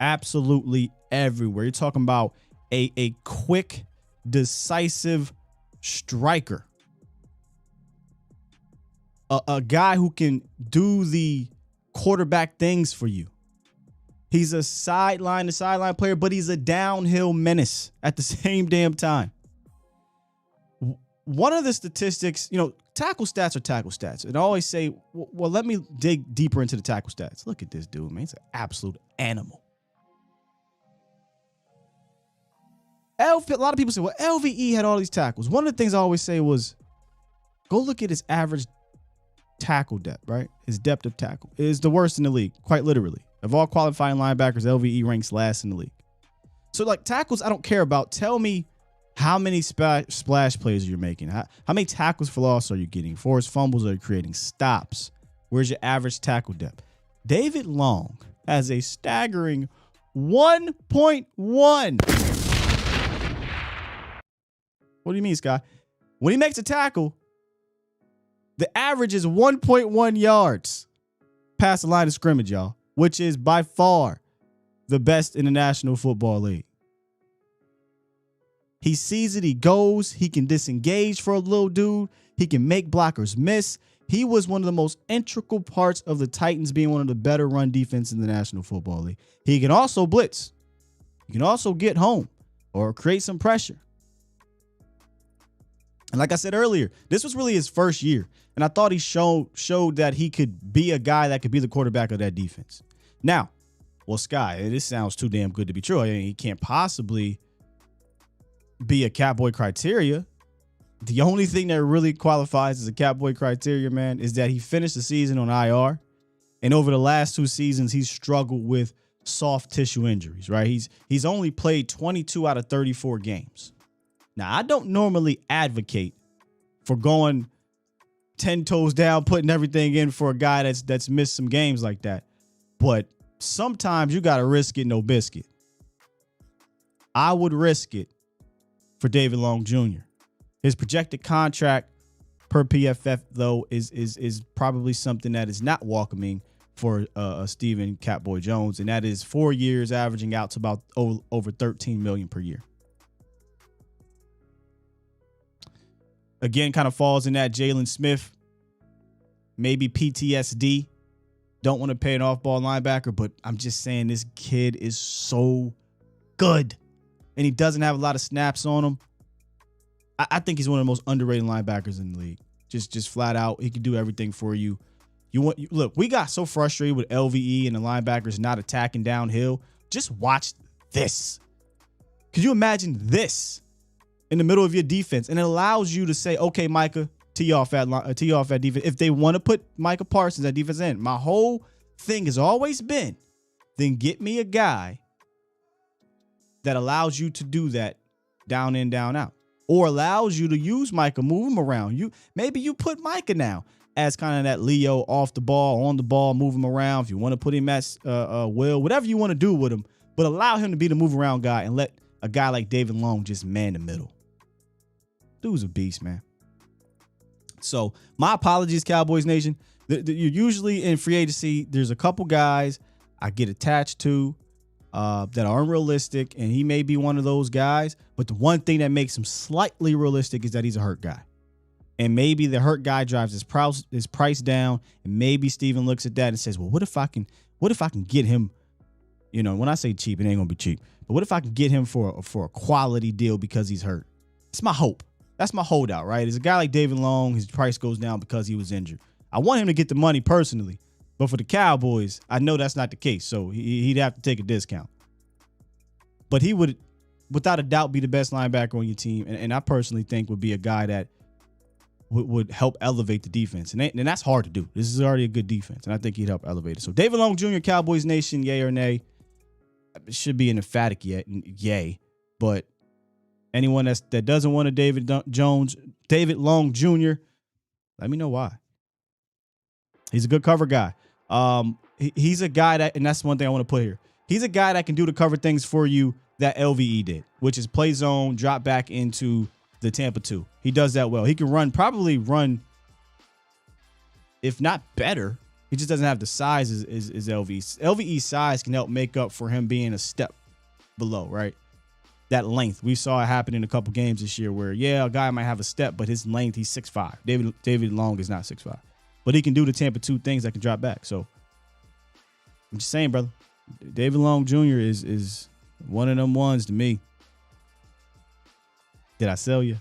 Absolutely everywhere. You're talking about a quick, decisive striker. A guy who can do the quarterback things for you. He's a sideline player, but he's a downhill menace at the same damn time. One of the statistics, tackle stats are tackle stats. And I always say, well, let me dig deeper into the tackle stats. Look at this dude, man. He's an absolute animal. A lot of people say, well, LVE had all these tackles. One of the things I always say was, go look at his average tackle depth, right? His depth of tackle is the worst in the league, quite literally. Of all qualifying linebackers, LVE ranks last in the league. So, like, tackles, I don't care about. Tell me how many splash plays you're making. How many tackles for loss are you getting? Forced fumbles are you creating? Stops. Where's your average tackle depth? David Long has a staggering 1.1. What do you mean, Sky? When he makes a tackle, the average is 1.1 yards past the line of scrimmage, y'all, which is by far the best in the National Football League. He sees it, he goes, he can disengage for a little dude, he can make blockers miss. He was one of the most integral parts of the Titans being one of the better run defense in the National Football League. He can also blitz. He can also get home or create some pressure. And like I said earlier, this was really his first year. And I thought he showed that he could be a guy that could be the quarterback of that defense. Now, well, Sky, this sounds too damn good to be true. I mean, he can't possibly be a Cowboy criteria. The only thing that really qualifies as a Cowboy criteria, man, is that he finished the season on IR. And over the last 2 seasons, he's struggled with soft tissue injuries, right? He's only played 22 out of 34 games. Now, I don't normally advocate for going 10 toes down, putting everything in for a guy that's missed some games like that. But sometimes you got to risk it, no biscuit. I would risk it for David Long Jr. His projected contract per PFF, though, is probably something that is not welcoming for Stephen Catboy Jones, and that is 4 years, averaging out to about over $13 million per year. Again, kind of falls in that Jalen Smith, maybe PTSD. Don't want to pay an off-ball linebacker, but I'm just saying this kid is so good, and he doesn't have a lot of snaps on him. I think he's one of the most underrated linebackers in the league. Just flat out, he can do everything for you. Look, we got so frustrated with LVE and the linebackers not attacking downhill. Just watch this. Could you imagine this in the middle of your defense? And it allows you to say, okay, Micah, tee off at defense. If they want to put Micah Parsons at defense end, my whole thing has always been, then get me a guy that allows you to do that down in, down out, or allows you to use Micah, move him around. Maybe you put Micah now as kind of that Leo off the ball, on the ball, move him around. If you want to put him at will, whatever you want to do with him, but allow him to be the move around guy and let a guy like David Long just man the middle. Dude's a beast, man. So my apologies, Cowboys Nation. You're usually in free agency. There's a couple guys I get attached to that are unrealistic, and he may be one of those guys. But the one thing that makes him slightly realistic is that he's a hurt guy. And maybe the hurt guy drives his price down, and maybe Steven looks at that and says, well, what if I can get him, when I say cheap, it ain't gonna be cheap, but what if I can get him for a quality deal because he's hurt? It's my hope. That's my holdout, right? As a guy like David Long, his price goes down because he was injured. I want him to get the money personally, but for the Cowboys, I know that's not the case, so he'd have to take a discount. But he would, without a doubt, be the best linebacker on your team, and I personally think would be a guy that would help elevate the defense. And that's hard to do. This is already a good defense, and I think he'd help elevate it. So David Long Jr., Cowboys Nation, yay or nay? It should be an emphatic yay. But anyone that doesn't want a David Long Jr., let me know why. He's a good cover guy. He's a guy that, and that's one thing I want to put here. He's a guy that can do the cover things for you that LVE did, which is play zone, drop back into the Tampa 2. He does that well. He can probably run, if not better. He just doesn't have the size as LVE. LVE's size can help make up for him being a step below, right? That length. We saw it happen in a couple games this year where, a guy might have a step, but his length, he's 6'5". David Long is not 6'5". But he can do the Tampa 2 things that can drop back. So I'm just saying, brother, David Long Jr. is one of them ones to me. Did I sell you?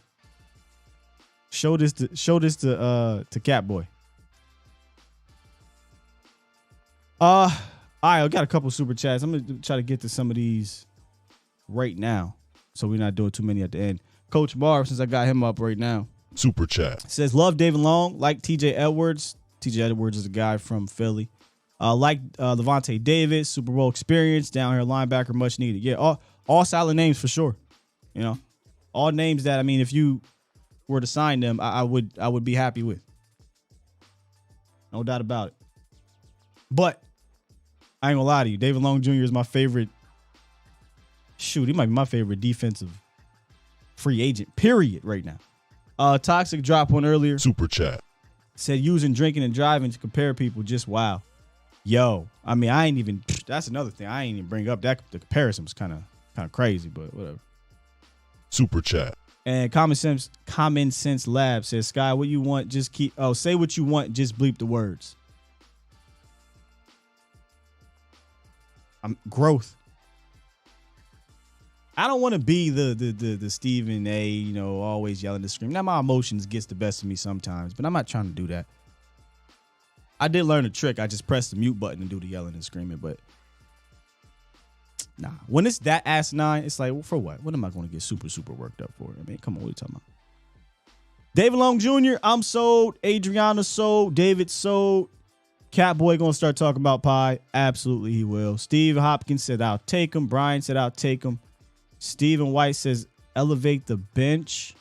Show this to Catboy. All right, I got a couple super chats. I'm gonna try to get to some of these right now, so we're not doing too many at the end. Coach Marv, since I got him up right now, super chat says love David Long, like TJ Edwards. TJ Edwards is a guy from Philly. Like Levante David, Super Bowl experience, down here linebacker, much needed. Yeah, all solid names for sure. You know, all names that, I mean, if you were to sign them, I would be happy with. No doubt about it. But I ain't gonna lie to you, David Long Jr. is my favorite. Shoot, he might be my favorite defensive free agent, period, right now. Toxic dropped one earlier. Super chat. Said using drinking and driving to compare people, just wow. Yo, I mean, I ain't even, that's another thing. I ain't even bring up that. The comparison was kind of crazy, but whatever. Super chat. And Common Sense Lab says, Sky, what you want, just say what you want, just bleep the words. Growth. I don't want to be the Stephen A, you know, always yelling and screaming. Now my emotions gets the best of me sometimes, but I'm not trying to do that. I did learn a trick. I just press the mute button and do the yelling and screaming, but nah. When it's that asinine, it's like, well, for what? What am I going to get super, super worked up for? I mean, come on, what are you talking about? David Long Jr., I'm sold. Adriana sold. David sold. Catboy going to start talking about pie. Absolutely, he will. Steve Hopkins said, I'll take him. Brian said, I'll take him. Stephen White says, elevate the bench.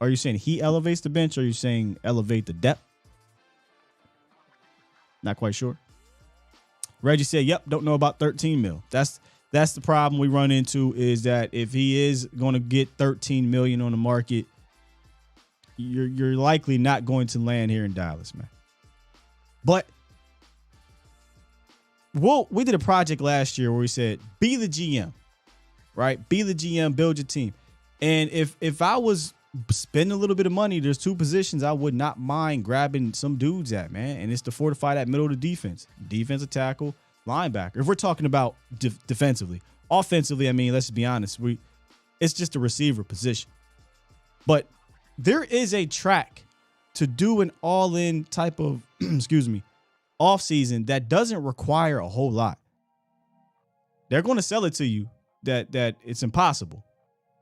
Are you saying he elevates the bench, or are you saying elevate the depth? Not quite sure. Reggie said, yep, don't know about 13 mil. That's the problem we run into, is that if he is going to get 13 million on the market, you're likely not going to land here in Dallas, man. But we did a project last year where we said, be the GM, right? Be the GM, build your team. And if I was spending a little bit of money, there's two positions I would not mind grabbing some dudes at, man. And it's to fortify that middle of the defense. Defensive tackle, linebacker. If we're talking about defensively. Offensively, I mean, let's be honest, it's just a receiver position. But there is a track to do an all-in type of, offseason that doesn't require a whole lot. They're going to sell it to you that it's impossible.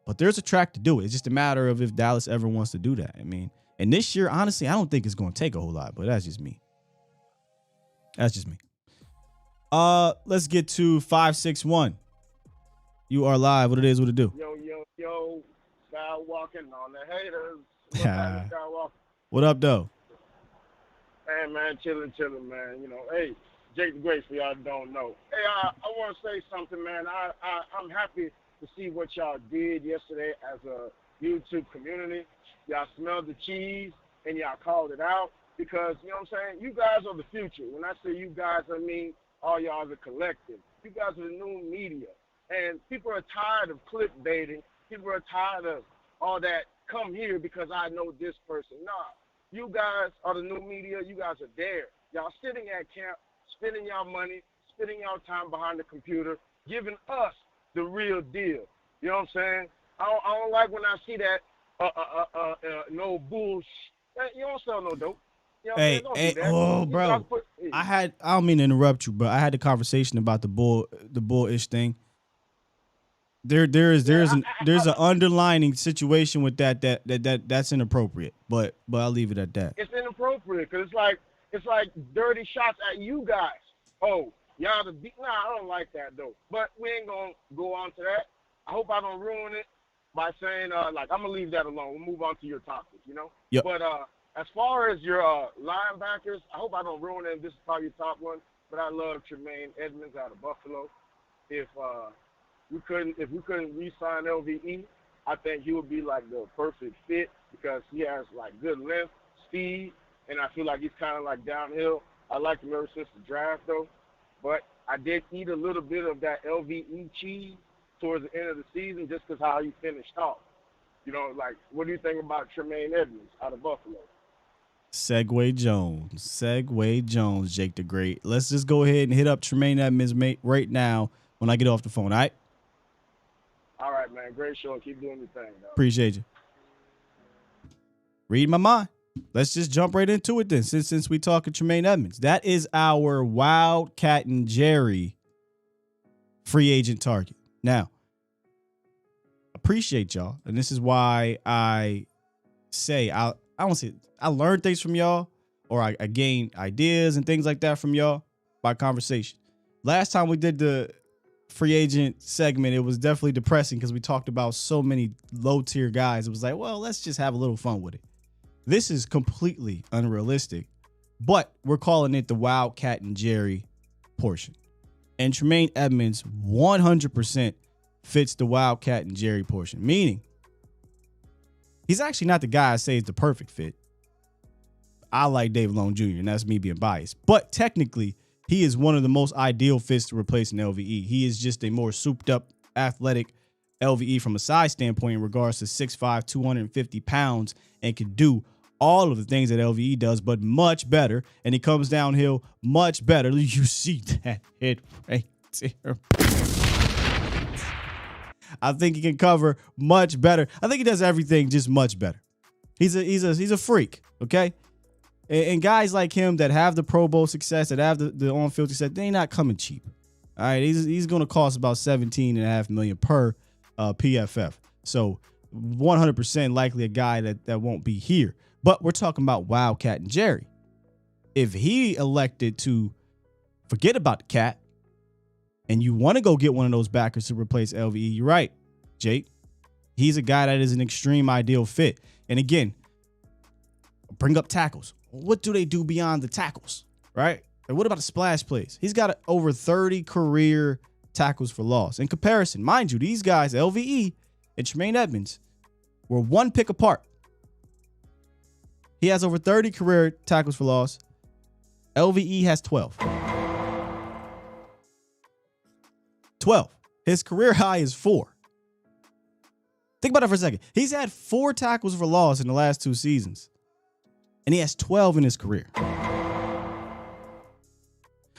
But there's a track to do it. It's just a matter of if Dallas ever wants to do that. I mean, and this year, honestly, I don't think it's going to take a whole lot, but that's just me. Let's get to 561. You are live. What it is, what it do? Yo, Skywalking on the haters. What up, though? Hey, man, chilling, man. You know, hey, Jake the Great, for y'all don't know. Hey, I want to say something, man. I'm happy to see what y'all did yesterday as a YouTube community. Y'all smelled the cheese and y'all called it out, because, you know what I'm saying, you guys are the future. When I say you guys, I mean all y'all the collective. You guys are the new media. And people are tired of clickbaiting. People are tired of all that, come here because I know this person. Nah, you guys are the new media. You guys are there. Y'all sitting at camp, spending y'all money, spending y'all time behind the computer, giving us the real deal. You know what I'm saying? I don't like when I see that no bullshit. You don't sell no dope. You know bro. I don't mean to interrupt you, but I had a conversation about the bullish thing. There's an underlining situation with that's inappropriate, but I'll leave it at that. It's inappropriate because it's like dirty shots at you guys. Oh, y'all the beat. Nah, I don't like that though. But we ain't gonna go on to that. I hope I don't ruin it by saying I'm gonna leave that alone. We'll move on to your topic, you know. Yep. But as far as your linebackers, I hope I don't ruin it. This is probably your top one. But I love Tremaine Edmonds out of Buffalo. If we couldn't re-sign LVE, I think he would be like the perfect fit because he has like good length, speed, and I feel like he's kind of like downhill. I liked him ever since the draft though, but I did eat a little bit of that LVE cheese towards the end of the season just because how he finished off. You know, like, what do you think about Tremaine Edmonds out of Buffalo? Segway Jones, Jake the Great. Let's just go ahead and hit up Tremaine Edmonds right now when I get off the phone, all right? All right, man. Great show. Keep doing your thing, dog. Appreciate you. Read my mind. Let's just jump right into it then, since we talking Tremaine Edmonds. That is our Wildcat and Jerry free agent target. Now, appreciate y'all, and this is why I say I don't say I learn things from y'all, or I gain ideas and things like that from y'all by conversation. Last time we did the free agent segment, it was definitely depressing because we talked about so many low tier guys. It was like, well, let's just have a little fun with it. This is completely unrealistic, but we're calling it the Wildcat and Jerry portion. And Tremaine Edmonds 100% fits the Wildcat and Jerry portion, meaning he's actually not the guy I say is the perfect fit. I like David Long Jr., and that's me being biased. But technically, he is one of the most ideal fits to replace an LVE. He is just a more souped up, athletic LVE from a size standpoint in regards to 6'5", 250 pounds, and can do all of the things that LVE does, but much better. And he comes downhill much better. You see that hit right there. I think he can cover much better. I think he does everything just much better. He's a freak, okay? And guys like him that have the Pro Bowl success, that have the on-field success, they not coming cheap. All right, he's going to cost about $17.5 million per PFF. So 100% likely a guy that won't be here. But we're talking about Wildcat and Jerry. If he elected to forget about the cat and you want to go get one of those backers to replace LVE, you're right, Jake. He's a guy that is an extreme ideal fit. And again, bring up tackles. What do they do beyond the tackles, right? And what about the splash plays? He's got over 30 career tackles for loss. In comparison, mind you, these guys, LVE and Tremaine Edmonds, were one pick apart. He has over 30 career tackles for loss. LVE has 12. 12. His career high is 4. Think about it for a second. He's had 4 tackles for loss in the last 2 seasons. And he has 12 in his career.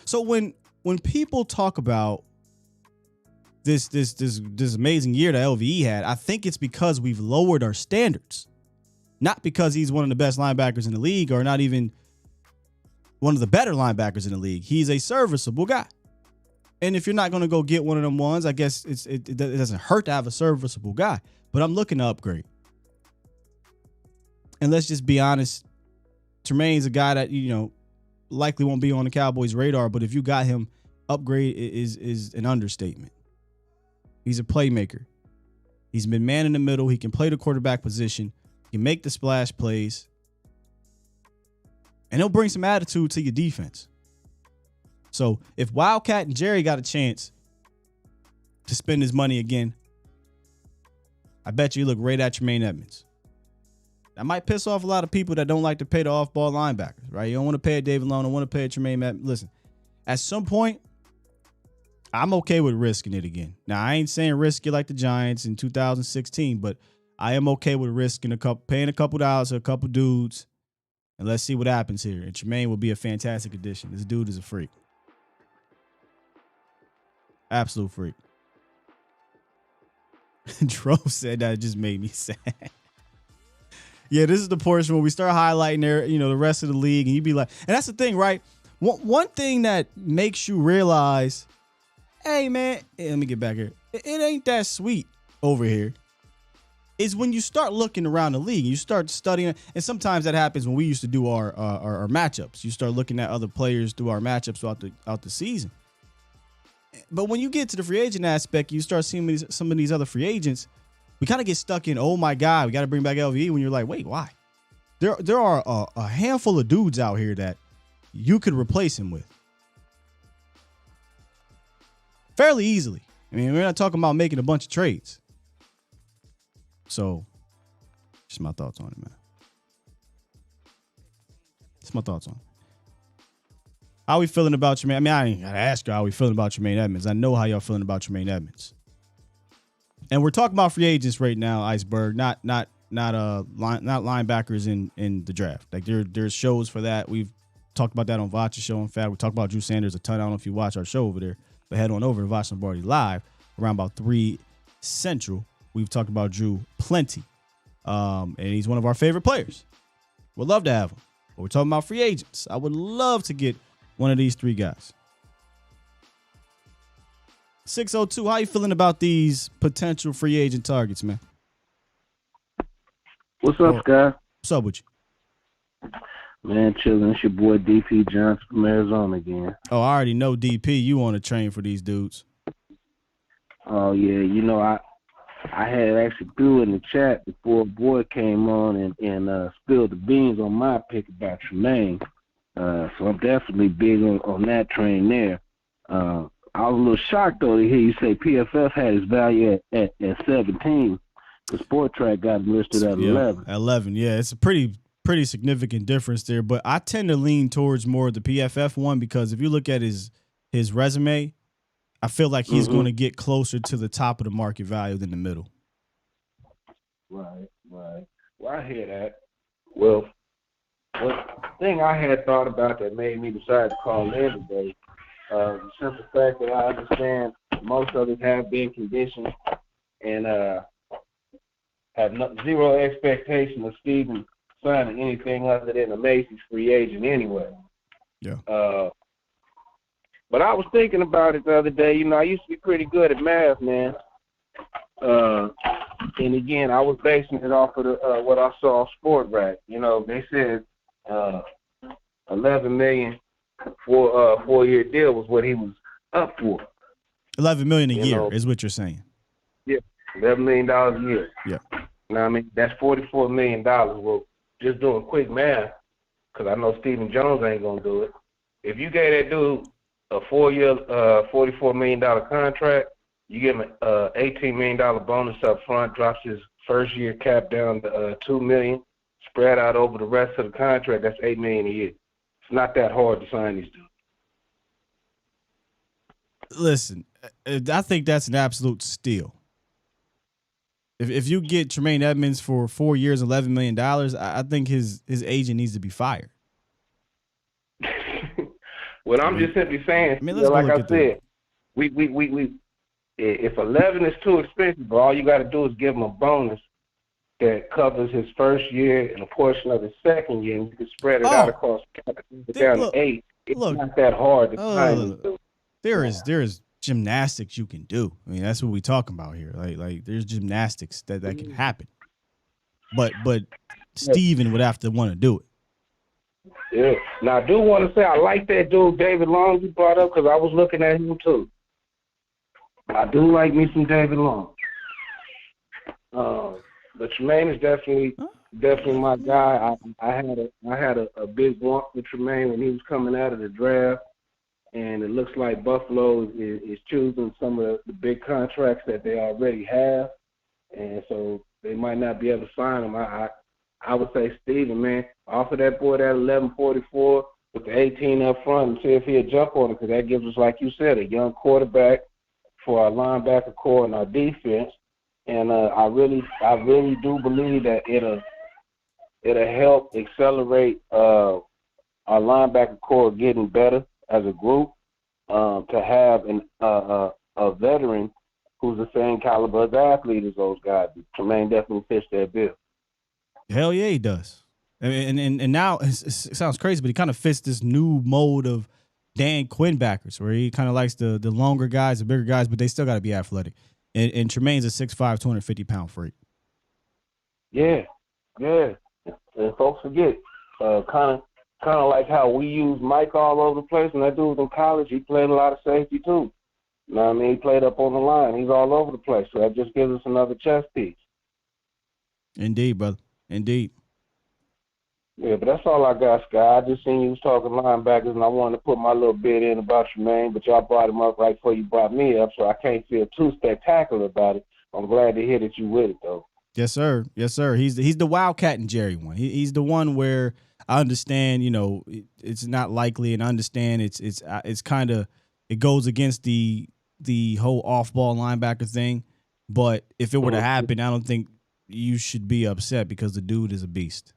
So when people talk about this amazing year that LVE had, I think it's because we've lowered our standards. Not because he's one of the best linebackers in the league or not even one of the better linebackers in the league. He's a serviceable guy. And if you're not going to go get one of them ones, I guess it doesn't hurt to have a serviceable guy. But I'm looking to upgrade. And let's just be honest. Tremaine's a guy that, likely won't be on the Cowboys' radar. But if you got him, upgrade is an understatement. He's a playmaker. He's been man in the middle. He can play the quarterback position. He can make the splash plays. And he'll bring some attitude to your defense. So if Wildcat and Jerry got a chance to spend his money again, I bet you look right at Tremaine Edmonds. That might piss off a lot of people that don't like to pay the off-ball linebackers, right? You don't want to pay a David Long, don't want to pay a Tremaine Edmonds. Listen, at some point, I'm okay with risking it again. Now, I ain't saying risk it like the Giants in 2016, but I am okay with risking paying a couple dollars to a couple dudes, and let's see what happens here. And Tremaine will be a fantastic addition. This dude is a freak. Absolute freak. Dro said that just made me sad. Yeah, this is the portion where we start highlighting the rest of the league, and you be like, and that's the thing, right? One thing that makes you realize, hey man, let me get back here. It ain't that sweet over here. Is when you start looking around the league, you start studying, and sometimes that happens when we used to do our matchups. You start looking at other players through our matchups throughout the season. But when you get to the free agent aspect, you start seeing some of these other free agents. We kind of get stuck in, oh my God, we got to bring back LVE. When you're like, wait, why? There are a handful of dudes out here that you could replace him with fairly easily. I mean, we're not talking about making a bunch of trades. So, just my thoughts on it, man. Just my thoughts on it. How we feeling about Tremaine? I mean, I ain't gotta ask you how we feeling about Tremaine Edmonds. I know how y'all feeling about Tremaine Edmonds. And we're talking about free agents right now, Iceberg, not linebackers in the draft. Like there's shows for that. We've talked about that on Vacha's show. In fact, we talked about Drew Sanders a ton. I don't know if you watch our show over there, but head on over to Vacha Lombardi Live around about 3 Central. We've talked about Drew plenty. And he's one of our favorite players. Would love to have him. But we're talking about free agents. I would love to get one of these three guys. 602, how you feeling about these potential free agent targets, man? What's up, Scott? What's up with you? Man, chilling. It's your boy DP Johnson from Arizona again. Oh, I already know DP. You on a train for these dudes. Oh, yeah. You know, I had actually threw in the chat before a boy came on and spilled the beans on my pick about Tremaine. So I'm definitely big on that train there. I was a little shocked, though, to hear you say PFF had his value at 17. The Sport Track got him listed at 11. At 11, yeah. It's a pretty significant difference there. But I tend to lean towards more of the PFF one because if you look at his resume, I feel like he's going to get closer to the top of the market value than the middle. Right. Well, I hear that. Well, one thing I had thought about that made me decide to call in today, the simple fact that I understand most of us have been conditioned and have zero expectation of Steven signing anything other than a Macy's free agent anyway. Yeah. But I was thinking about it the other day. You know, I used to be pretty good at math, man. And again, I was basing it off of what I saw on Sport Rack. You know, they said $11 million for a 4-year deal was what he was up for. $11 million a year is what you're saying. Yeah, $11 million a year. Yeah. You know what I mean? That's $44 million. Well, just doing quick math, because I know Stephen Jones ain't going to do it. If you gave that dude a 4-year, $44 million contract, you give him an $18 million bonus up front, drops his first year cap down to $2 million, spread out over the rest of the contract, that's $8 million a year. It's not that hard to sign these dudes. Listen, I think that's an absolute steal. If you get Tremaine Edmonds for 4 years, $11 million, I think his agent needs to be fired. Well, I'm just simply saying, like I said, we if 11 is too expensive, but all you got to do is give him a bonus that covers his first year and a portion of his second year, and you can spread it out across down to 8. It's not that hard to find. There is gymnastics you can do. I mean, that's what we're talking about here. Like there's gymnastics that can happen. But Steven would have to want to do it. Yeah. Now, I do want to say I like that dude David Long you brought up because I was looking at him too. I do like me some David Long. But Tremaine is definitely my guy. I had a big want for Tremaine when he was coming out of the draft, and it looks like Buffalo is choosing some of the big contracts that they already have, and so they might not be able to sign him. I would say, Steven, man, offer that boy that 11.44 with the 18 up front and see if he'll jump on it, because that gives us, like you said, a young quarterback for our linebacker core and our defense. And I really do believe that it'll help accelerate our linebacker core getting better as a group. To have a veteran who's the same caliber of athlete as those guys, Tremaine definitely fits that bill. Hell yeah, he does. I mean, and now it sounds crazy, but he kind of fits this new mode of Dan Quinn backers, where he kind of likes the longer guys, the bigger guys, but they still got to be athletic. And Tremaine's a 6'5", 250-pound freak. Yeah. And folks forget, kind of like how we use Mike all over the place. When that dude was in college, he played a lot of safety too. You know what I mean? He played up on the line. He's all over the place. So that just gives us another chess piece. Indeed, brother. Indeed. Yeah, but that's all I got, Scott. I just seen you was talking linebackers, and I wanted to put my little bit in about Tremaine, but y'all brought him up right before you brought me up, so I can't feel too spectacular about it. I'm glad to hear that you with it, though. Yes, sir. Yes, sir. He's the Wildcat and Jerry one. He's the one where I understand, it's not likely, and I understand it's kind of, it goes against the whole off-ball linebacker thing, but if it were to happen, I don't think you should be upset because the dude is a beast.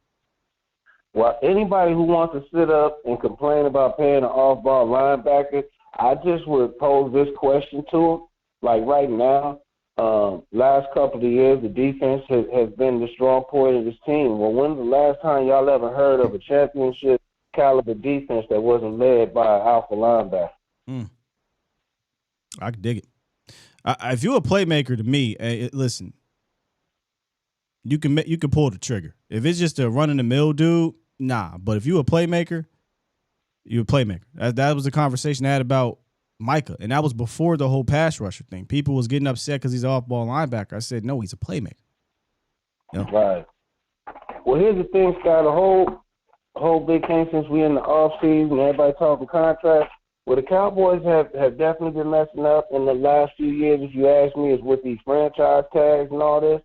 Well, anybody who wants to sit up and complain about paying an off-ball linebacker, I just would pose this question to them. Like right now, Last couple of years, the defense has been the strong point of this team. Well, when's the last time y'all ever heard of a championship caliber defense that wasn't led by an alpha linebacker? I can dig it. If you're a playmaker, to me, listen, you can pull the trigger. If it's just a run-in-the-mill dude, nah. But if you're a playmaker, you're a playmaker. That was the conversation I had about Micah, and that was before the whole pass rusher thing. People was getting upset because he's an off-ball linebacker. I said, no, he's a playmaker. Yep. Right. Well, here's the thing, Scott. The whole big thing since we in the offseason, everybody talking contracts. Well, the Cowboys have definitely been messing up in the last few years, if you ask me, is with these franchise tags and all this.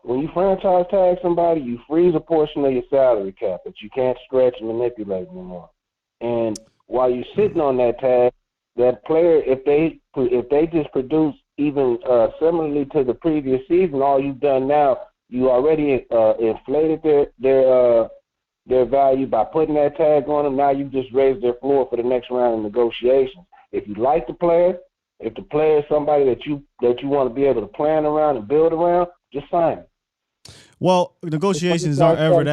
When you franchise tag somebody, you freeze a portion of your salary cap that you can't stretch and manipulate anymore. And while you're sitting on that tag, that player, if they just produce even similarly to the previous season, all you've done now, you already inflated their value by putting that tag on them. Now you just raised their floor for the next round of negotiations. If you like the player, if the player is somebody that you want to be able to plan around and build around, just sign him. Well, negotiations aren't ever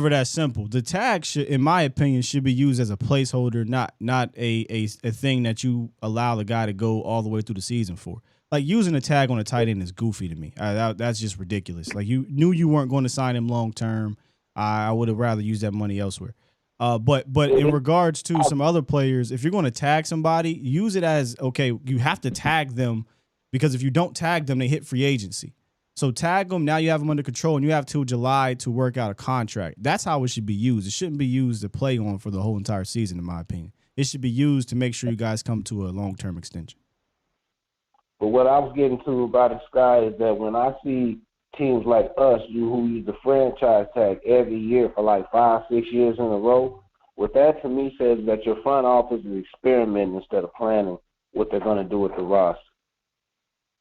that simple. The tag should, in my opinion, should be used as a placeholder, not a thing that you allow the guy to go all the way through the season for. Like, using a tag on a tight end is goofy to me. That's just ridiculous. Like, you knew you weren't going to sign him long term. I would have rather used that money elsewhere. But in regards to some other players, if you're going to tag somebody, use it as, okay, you have to tag them, because if you don't tag them, they hit free agency. So tag them, now you have them under control, and you have till July to work out a contract. That's how it should be used. It shouldn't be used to play on for the whole entire season, in my opinion. It should be used to make sure you guys come to a long-term extension. But what I was getting to about the Sky is that when I see teams like us who use the franchise tag every year for like 5-6 years in a row, what that to me says that your front office is experimenting instead of planning what they're going to do with the roster.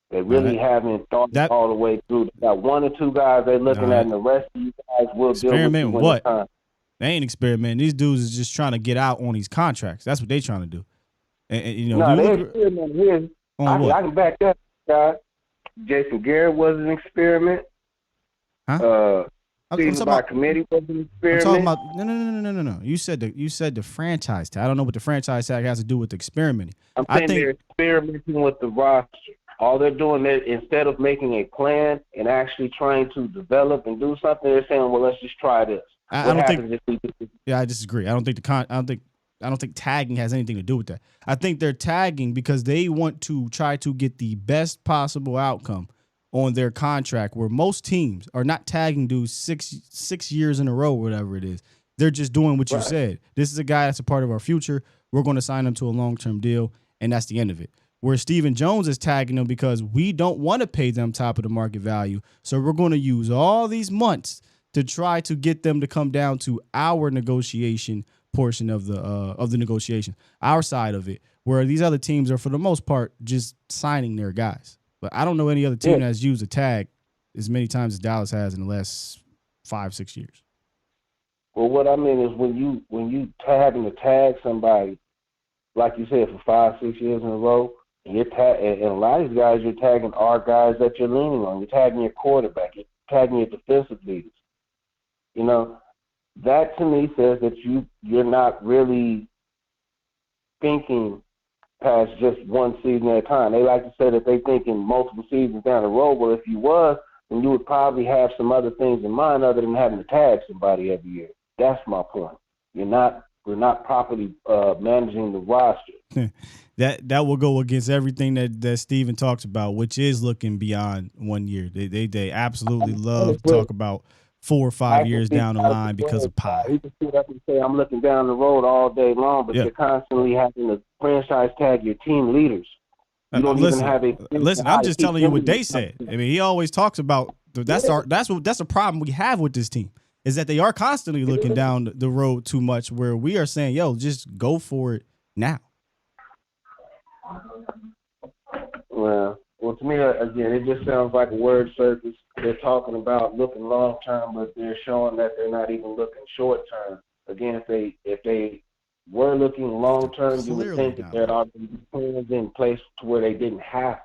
They really haven't thought all the way through. They got one or two guys they're looking at, and the rest of you guys will deal with you when it's time. They ain't experimenting. These dudes is just trying to get out on these contracts. That's what they trying to do. And you know, they're experimenting here. I can back that, guys. Jason Garrett was an experiment. Season by committee was an experiment. I'm talking about no. You said the franchise tag. I don't know what the franchise tag has to do with the experimenting. I think they're experimenting with the roster. All they're doing is, instead of making a plan and actually trying to develop and do something, they're saying, "Well, let's just try this." I disagree. I don't think tagging has anything to do with that. I think they're tagging because they want to try to get the best possible outcome on their contract, where most teams are not tagging dudes six years in a row, whatever it is. They're just doing what you said. This is a guy that's a part of our future. We're going to sign him to a long-term deal, and that's the end of it. Where Stephen Jones is tagging them because we don't want to pay them top of the market value, so we're going to use all these months to try to get them to come down to our negotiation portion of the negotiation, our side of it, where these other teams are for the most part just signing their guys. But I don't know any other team that's used a tag as many times as Dallas has in the last 5-6 years. Well, what I mean is when you having to tag somebody, like you said, for 5-6 years in a row, and a lot of these guys you're tagging are guys that you're leaning on. You're tagging your quarterback. You're tagging your defensive leaders. You know, that to me says that you're not really thinking past just one season at a time. They like to say that they think in multiple seasons down the road. Well, if you was, then you would probably have some other things in mind other than having to tag somebody every year. That's my point. We're not properly managing the roster. That will go against everything that Steven talks about, which is looking beyond 1 year. They absolutely love to talk about 4 or 5 years down the line because of pie. You can sit up and say, I'm looking down the road all day long, but you're constantly having to franchise tag your team leaders. You don't even have a listen. I'm just telling you what they said. I mean, he always talks about that's a problem we have with this team, is that they are constantly looking down the road too much, where we are saying, yo, just go for it now. Well, to me, again, it just sounds like a word circus. They're talking about looking long term, but they're showing that they're not even looking short term. Again, if they were looking long term, you would think that there ought to be plans in place to where they didn't have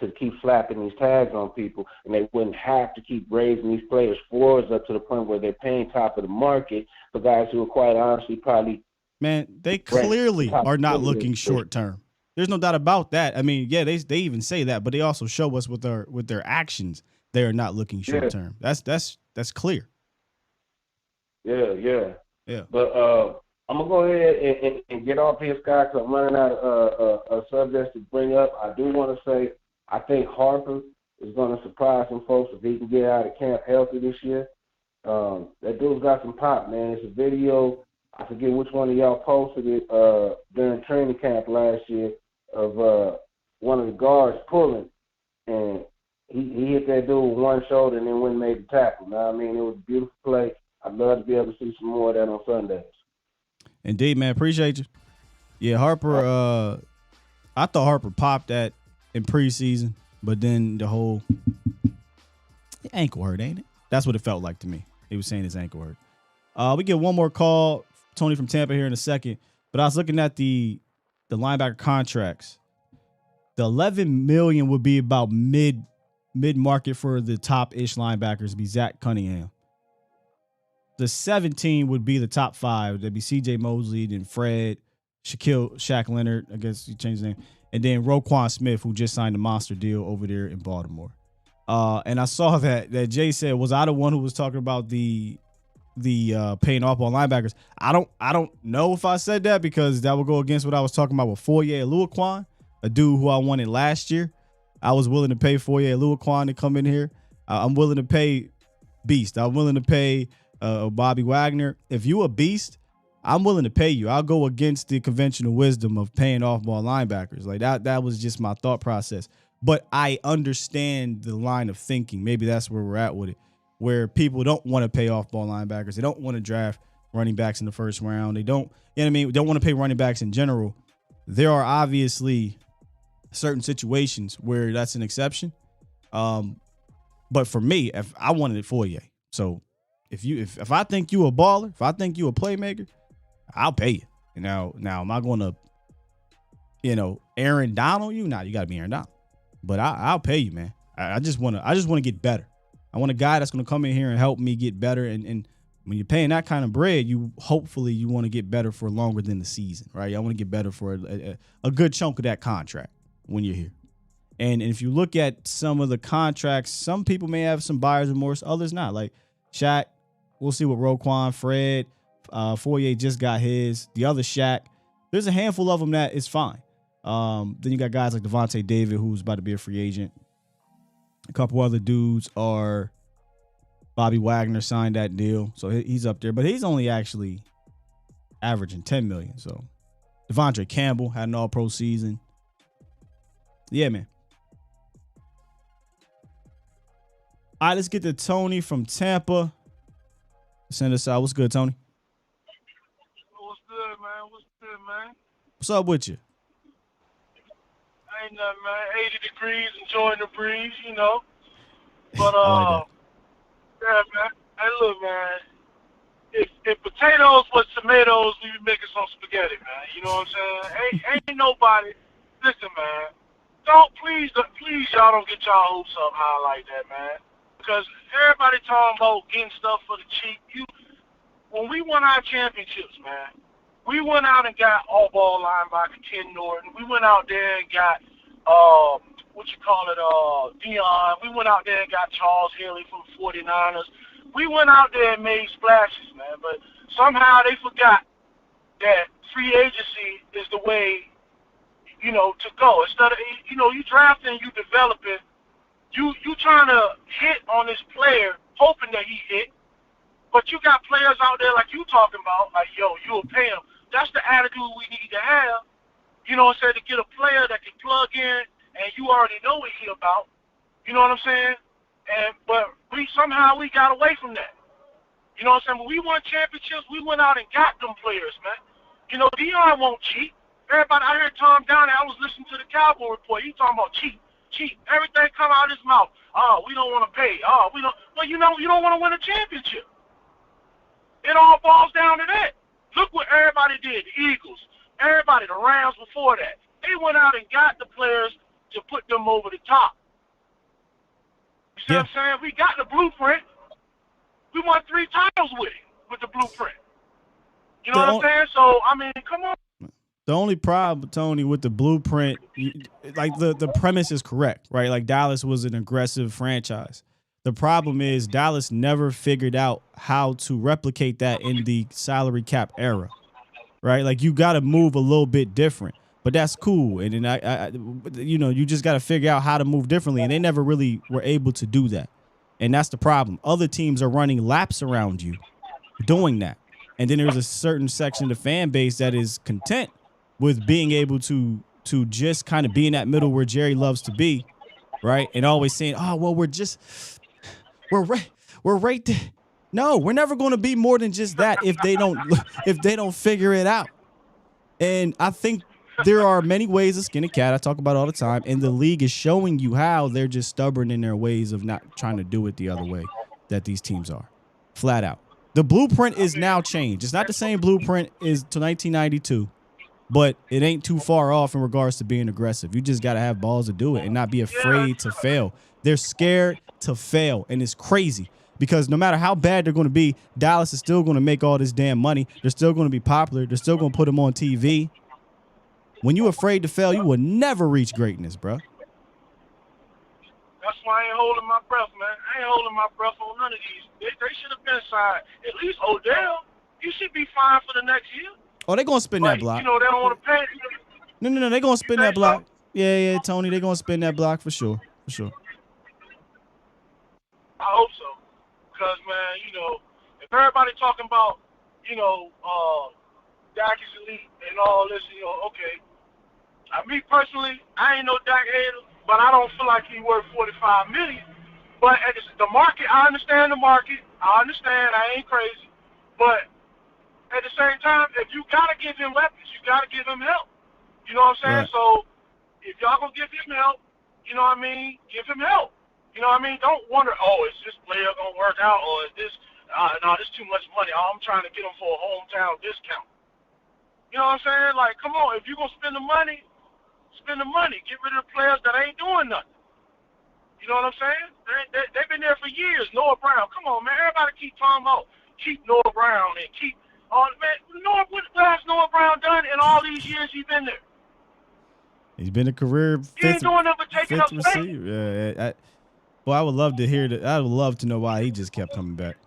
to keep flapping these tags on people, and they wouldn't have to keep raising these players' floors up to the point where they're paying top of the market for guys who are quite honestly probably. Man, they clearly are not looking short term. There's no doubt about that. I mean, yeah, they even say that, but they also show us with their actions they are not looking short term. That's clear. Yeah. But I'm gonna go ahead and get off here, Scott, because I'm running out of subjects to bring up. I do want to say I think Harper is going to surprise some folks if he can get out of camp healthy this year. That dude's got some pop, man. It's a video. I forget which one of y'all posted it during training camp last year of one of the guards pulling, and he hit that dude with one shoulder and then went and made the tackle. Now, I mean, it was a beautiful play. I'd love to be able to see some more of that on Sundays. Indeed, man. Appreciate you. Yeah, Harper, I thought Harper popped that in preseason, but then the whole ankle hurt, ain't it? That's what it felt like to me. He was saying his ankle hurt. We get one more call, Tony from Tampa, here in a second. But I was looking at the linebacker contracts. The $11 million would be about mid market for the top-ish linebackers, be Zach Cunningham. The 17 would be the top 5. That'd be C.J. Mosley, then Fred, Shaq Leonard, I guess he changed his name, and then Roquan Smith, who just signed a monster deal over there in Baltimore. And I saw that Jay said, was I the one who was talking about the paying off on linebackers? I don't know if I said that, because that would go against what I was talking about with Foye Oluokwan, a dude who I wanted last year. I was willing to pay Foye Oluokwan to come in here. I'm willing to pay Beast. I'm willing to pay Bobby Wagner. If you a beast, I'm willing to pay you. I'll go against the conventional wisdom of paying off ball linebackers. Like that was just my thought process. But I understand the line of thinking. Maybe that's where we're at with it, where people don't want to pay off ball linebackers. They don't want to draft running backs in the first round. They don't, you know what I mean? Don't want to pay running backs in general. There are obviously certain situations where that's an exception. But for me, if I wanted it for you. So if I think you a baller, if I think you a playmaker, I'll pay you. Now am I going to, Aaron Donald you? Nah, you got to be Aaron Donald. But I'll pay you, man. I just want to get better. I want a guy that's going to come in here and help me get better. And when you're paying that kind of bread, hopefully you want to get better for longer than the season, right? I want to get better for a good chunk of that contract when you're here. And if you look at some of the contracts, some people may have some buyer's remorse, others not. Like Shaq, we'll see what Roquan, Fred, Foye just got his. The other Shaq, there's a handful of them that is fine. Then you got guys like Devontae David, who's about to be a free agent. A couple other dudes are Bobby Wagner signed that deal, so he's up there, but he's only actually averaging $10 million. So Devondre Campbell had an all-pro season. Yeah, man. All right, let's get to Tony from Tampa. Send us out. What's good, Tony? What's good, man? What's up with you? Ain't nothing, man. 80 degrees, enjoying the breeze, But, like yeah, man. Hey, look, man. If potatoes was tomatoes, we'd be making some spaghetti, man. You know what I'm saying? Ain't nobody. Listen, man. Please, y'all don't get y'all hopes up high like that, man. Because everybody talking about getting stuff for the cheap. When we won our championships, man, we went out and got all-ball linebacker Ken Norton. We went out there and got, Dion. We went out there and got Charles Haley from the 49ers. We went out there and made splashes, man. But somehow they forgot that free agency is the way, to go. Instead of, you drafting, you developing, you trying to hit on this player, hoping that he hit. But you got players out there like you talking about, like, you'll pay him. That's the attitude we need to have, to get a player that can plug in and you already know what he about. You know what I'm saying? But we got away from that. You know what I'm saying? When we won championships, we went out and got them players, man. Dion won't cheat. Everybody, I heard Tom Downey, I was listening to the Cowboy report. He talking about cheat. Everything come out of his mouth. Oh, we don't want to pay. Oh, we don't. Well, you don't want to win a championship. It all boils down to that. Look what everybody did. The Eagles, everybody, the Rams before that. They went out and got the players to put them over the top. You see what I'm saying? We got the blueprint. We won 3 titles with the blueprint. You know what I'm saying? So, I mean, come on. The only problem, Tony, with the blueprint, like the premise is correct, right? Like Dallas was an aggressive franchise. The problem is Dallas never figured out how to replicate that in the salary cap era, right? Like you got to move a little bit different, but that's cool. And then you just got to figure out how to move differently. And they never really were able to do that. And that's the problem. Other teams are running laps around you doing that. And then there's a certain section of the fan base that is content with being able to just kind of be in that middle where Jerry loves to be, right? And always saying, oh, well, we're right there. No, we're never going to be more than just that if they don't figure it out. And I think there are many ways to skin a cat. I talk about it all the time. And the league is showing you how they're just stubborn in their ways of not trying to do it the other way that these teams are. Flat out. The blueprint is now changed. It's not the same blueprint as to 1992. But it ain't too far off in regards to being aggressive. You just got to have balls to do it and not be afraid to fail. They're scared to fail, and it's crazy because no matter how bad they're going to be, Dallas is still going to make all this damn money. They're still going to be popular. They're still going to put them on TV. When you're afraid to fail, you will never reach greatness, bro. That's why I ain't holding my breath, man. I ain't holding my breath on none of these. They should have been signed. At least Odell, you should be fine for the next year. Oh, they're going to spin that block. You know, they don't want to pay. No, they're going to spin that block. Yeah, Tony, they're going to spin that block for sure. I hope so. Because, man, you know, if everybody talking about, you know, Dak is elite and all this, you know, okay. Me personally, I ain't no Dak hater, but I don't feel like he worth $45 million. But at the market, I understand the market. I understand. I ain't crazy. But at the same time, if you got to give him weapons, you got to give him help. You know what I'm saying? Right. So if y'all going to give him help, you know what I mean, give him help. You know what I mean? Don't wonder, is this player going to work out or is this, no, this too much money. I'm trying to get him for a hometown discount. You know what I'm saying? Like, come on, if you're going to spend the money, spend the money. Get rid of the players that ain't doing nothing. You know what I'm saying? They've been there for years. Noah Brown. Come on, man. Everybody keep talking about keep Noah Brown and keep man, what has Noah Brown done in all these years he's been there? He's been a career fifth receiver. Yeah, I would love to hear that. I would love to know why he just kept coming back.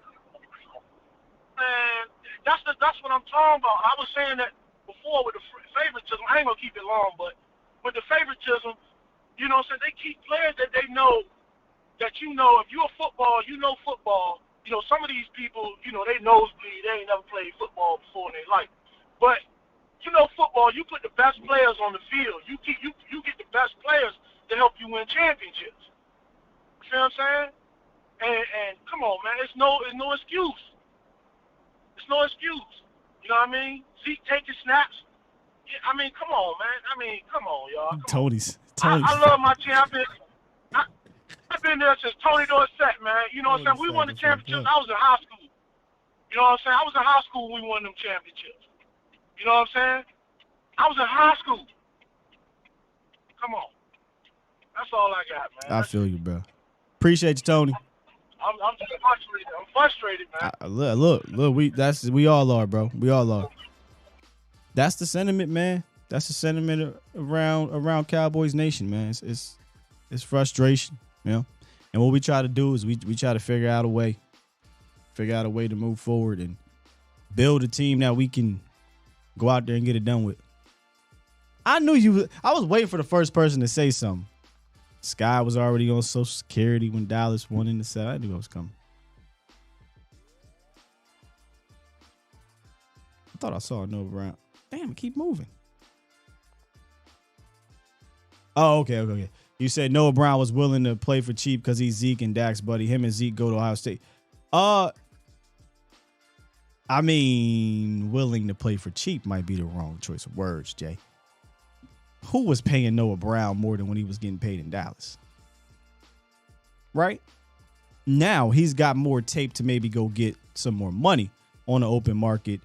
Man, that's what I'm talking about. I was saying that before with the favoritism. I ain't gonna keep it long, but with the favoritism, you know what I'm saying? They keep players that they know that you know. If you're a football, you know football. You know, some of these people, you know, they nosebleed. They ain't never played football before in their life. But, you know, football, you put the best players on the field. You get the best players to help you win championships. You see what I'm saying? And come on, man, it's no excuse. It's no excuse. You know what I mean? Zeke taking snaps. Yeah, I mean, come on, man. I mean, come on, y'all. Tony's. I love my champions. I've been there since Tony Dorsett, man. You know what I'm saying? We won the championships. I was in high school. You know what I'm saying? I was in high school when we won them championships. You know what I'm saying? I was in high school. Come on. That's all I got, man. I feel you, bro. Appreciate you, Tony. I'm just frustrated. I'm frustrated, man. Look, we all are, bro. We all are. That's the sentiment, man. That's the sentiment around Cowboys Nation, man. It's frustration, you know. And what we try to do is we try to figure out a way to move forward and build a team that we can go out there and get it done with. I was waiting for the first person to say something. Sky was already on Social Security when Dallas won in the set. I knew it was coming. I thought I saw a Noah Brown. Damn, it keep moving. Oh, okay. You said Noah Brown was willing to play for cheap because he's Zeke and Dak's buddy. Him and Zeke go to Ohio State. I mean, willing to play for cheap might be the wrong choice of words, Jay. Who was paying Noah Brown more than when he was getting paid in Dallas? Right? Now he's got more tape to maybe go get some more money on the open market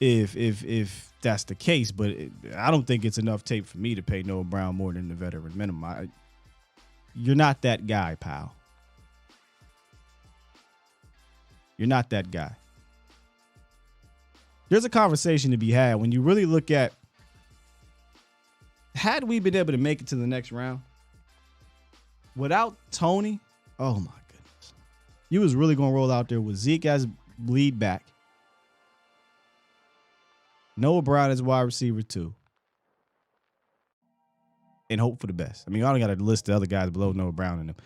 if that's the case, but I don't think it's enough tape for me to pay Noah Brown more than the veteran minimum. You're not that guy, pal. You're not that guy. There's a conversation to be had when you really look at, had we been able to make it to the next round without Tony, oh my goodness. You was really going to roll out there with Zeke as lead back, Noah Brown as wide receiver 2, and hope for the best. I mean, I don't got to list the other guys below Noah Brown in them.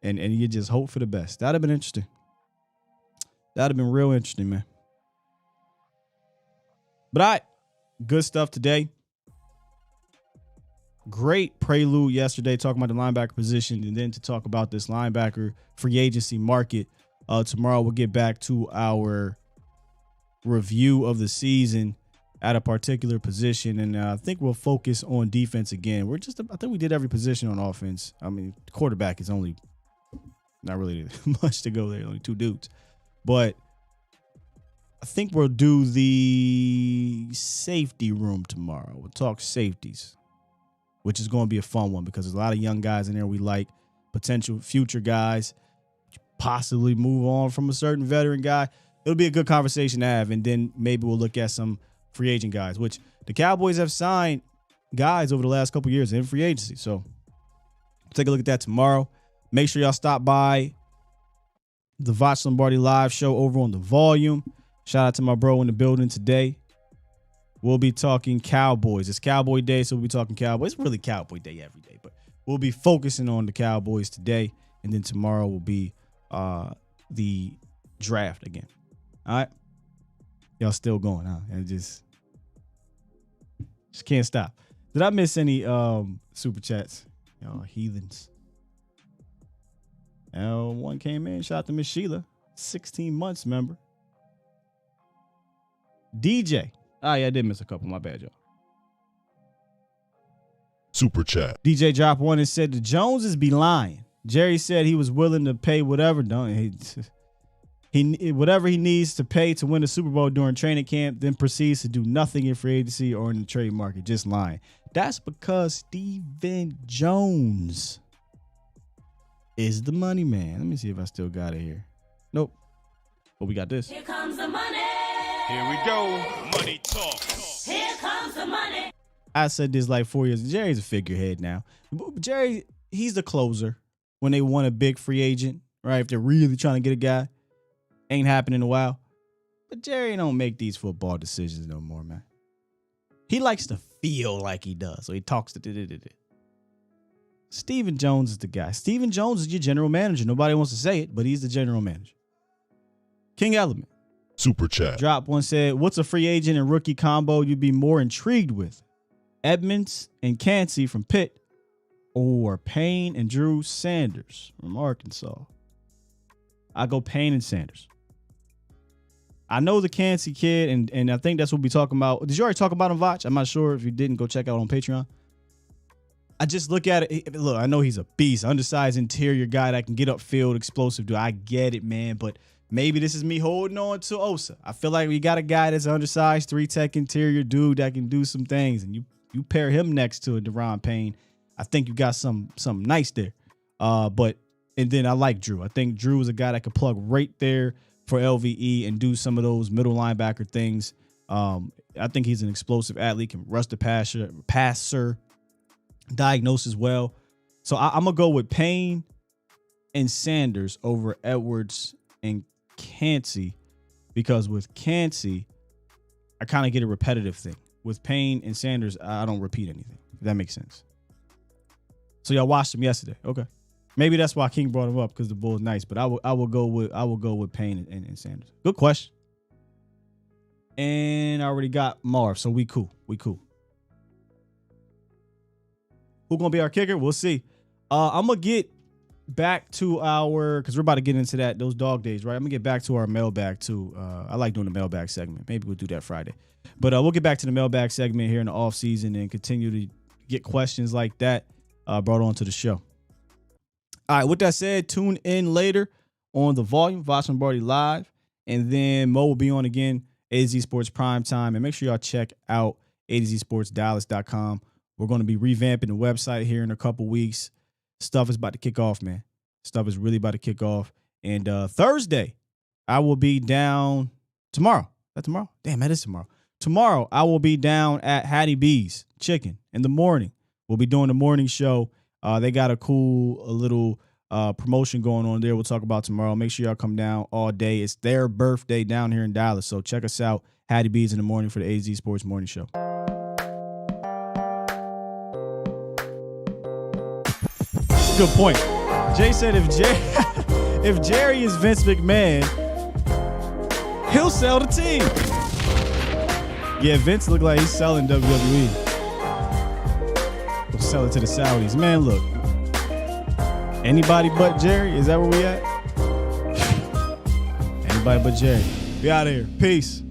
And you just hope for the best. That'd have been interesting. That'd have been real interesting, man. But all right, good stuff today. Great prelude yesterday talking about the linebacker position, and then to talk about this linebacker free agency market. Tomorrow we'll get back to our review of the season at a particular position, and I think we'll focus on defense again. I think we did every position on offense. I mean, quarterback is only not really much to go there, only 2 dudes. But I think we'll do the safety room tomorrow. We'll talk safeties, which is going to be a fun one because there's a lot of young guys in there we like, potential future guys, possibly move on from a certain veteran guy. It'll be a good conversation to have, and then maybe we'll look at some free agent guys, which the Cowboys have signed guys over the last couple years in free agency. So take a look at that tomorrow. Make sure y'all stop by the Voch Lombardi live show over on the Volume. Shout out to my bro in the building today. We'll be talking Cowboys. It's Cowboy Day, so we'll be talking Cowboys. It's really Cowboy Day every day, but we'll be focusing on the Cowboys today, and then tomorrow will be the draft again. All right? Y'all still going, huh? And just can't stop. Did I miss any super chats? Y'all heathens. One came in. Shout out to Miss Sheila. 16 months, member. DJ. Oh, yeah, I did miss a couple. My bad, y'all. Super chat. DJ dropped one and said the Joneses be lying. Jerry said he was willing to pay whatever. Whatever he needs to pay to win the Super Bowl during training camp, then proceeds to do nothing in free agency or in the trade market. Just lying. That's because Stephen Jones is the money man. Let me see if I still got it here. Nope. But we got this. Here comes the money. Here we go. Money talk. Here comes the money. I said this like 4 years. Jerry's a figurehead now. Jerry, he's the closer when they want a big free agent, right? If they're really trying to get a guy. Ain't happened in a while. But Jerry don't make these football decisions no more, man. He likes to feel like he does. So he talks to Stephen Jones is the guy. Stephen Jones is your general manager. Nobody wants to say it, but he's the general manager. King Element. Super chat. Drop one said, what's a free agent and rookie combo you'd be more intrigued with? Edmonds and Cansey from Pitt, or Payne and Drew Sanders from Arkansas? I go Payne and Sanders. I know the Cansey kid, and I think that's what we'll be talking about. Did you already talk about him, Voch? I'm not sure. If you didn't, go check out on Patreon. I just look at it. Look, I know he's a beast, undersized interior guy that can get upfield, explosive dude. I get it, man, but maybe this is me holding on to Osa. I feel like we got a guy that's undersized, 3-tech interior dude that can do some things, and you pair him next to a Deron Payne, I think you got something nice there. And then I like Drew. I think Drew is a guy that could plug right there for LVE and do some of those middle linebacker things. I think he's an explosive athlete, can rush the passer, diagnose as well. So I'm going to go with Payne and Sanders over Edwards and Cansey, because with Cansey, I kind of get a repetitive thing. With Payne and Sanders, I don't repeat anything, if that makes sense. So y'all watched him yesterday. Okay. Maybe that's why King brought him up, because the Bull's nice, but I will go with Payne and Sanders. Good question. And I already got Marv, so we cool. Who gonna be our kicker? We'll see. I'm gonna get back to because we're about to get into those dog days, right? I'm gonna get back to our mailbag too. I like doing the mailbag segment. Maybe we'll do that Friday. But we'll get back to the mailbag segment here in the off season and continue to get questions like that brought onto the show. All right, with that said, tune in later on the Volume, Voch Lombardi Live, and then Mo will be on again A to Z Sports Primetime. And make sure y'all check out A2ZSportsDallas.com. We're going to be revamping the website here in a couple weeks. Stuff is about to kick off, man. Stuff is really about to kick off. And Thursday, I will be down tomorrow. Is that tomorrow? Damn, that is tomorrow. Tomorrow, I will be down at Hattie B's Chicken in the morning. We'll be doing the morning show. They got a little promotion going on there. We'll talk about tomorrow. Make sure y'all come down all day. It's their birthday down here in Dallas. So check us out. Hattie B's in the morning for the A to Z Sports Morning Show. Good point. Jay said if Jerry is Vince McMahon, he'll sell the team. Yeah, Vince look like he's selling WWE. He'll sell it to the Saudis. Man, look. Anybody but Jerry? Is that where we at? Anybody but Jerry. Be out of here. Peace.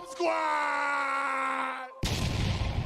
Squad!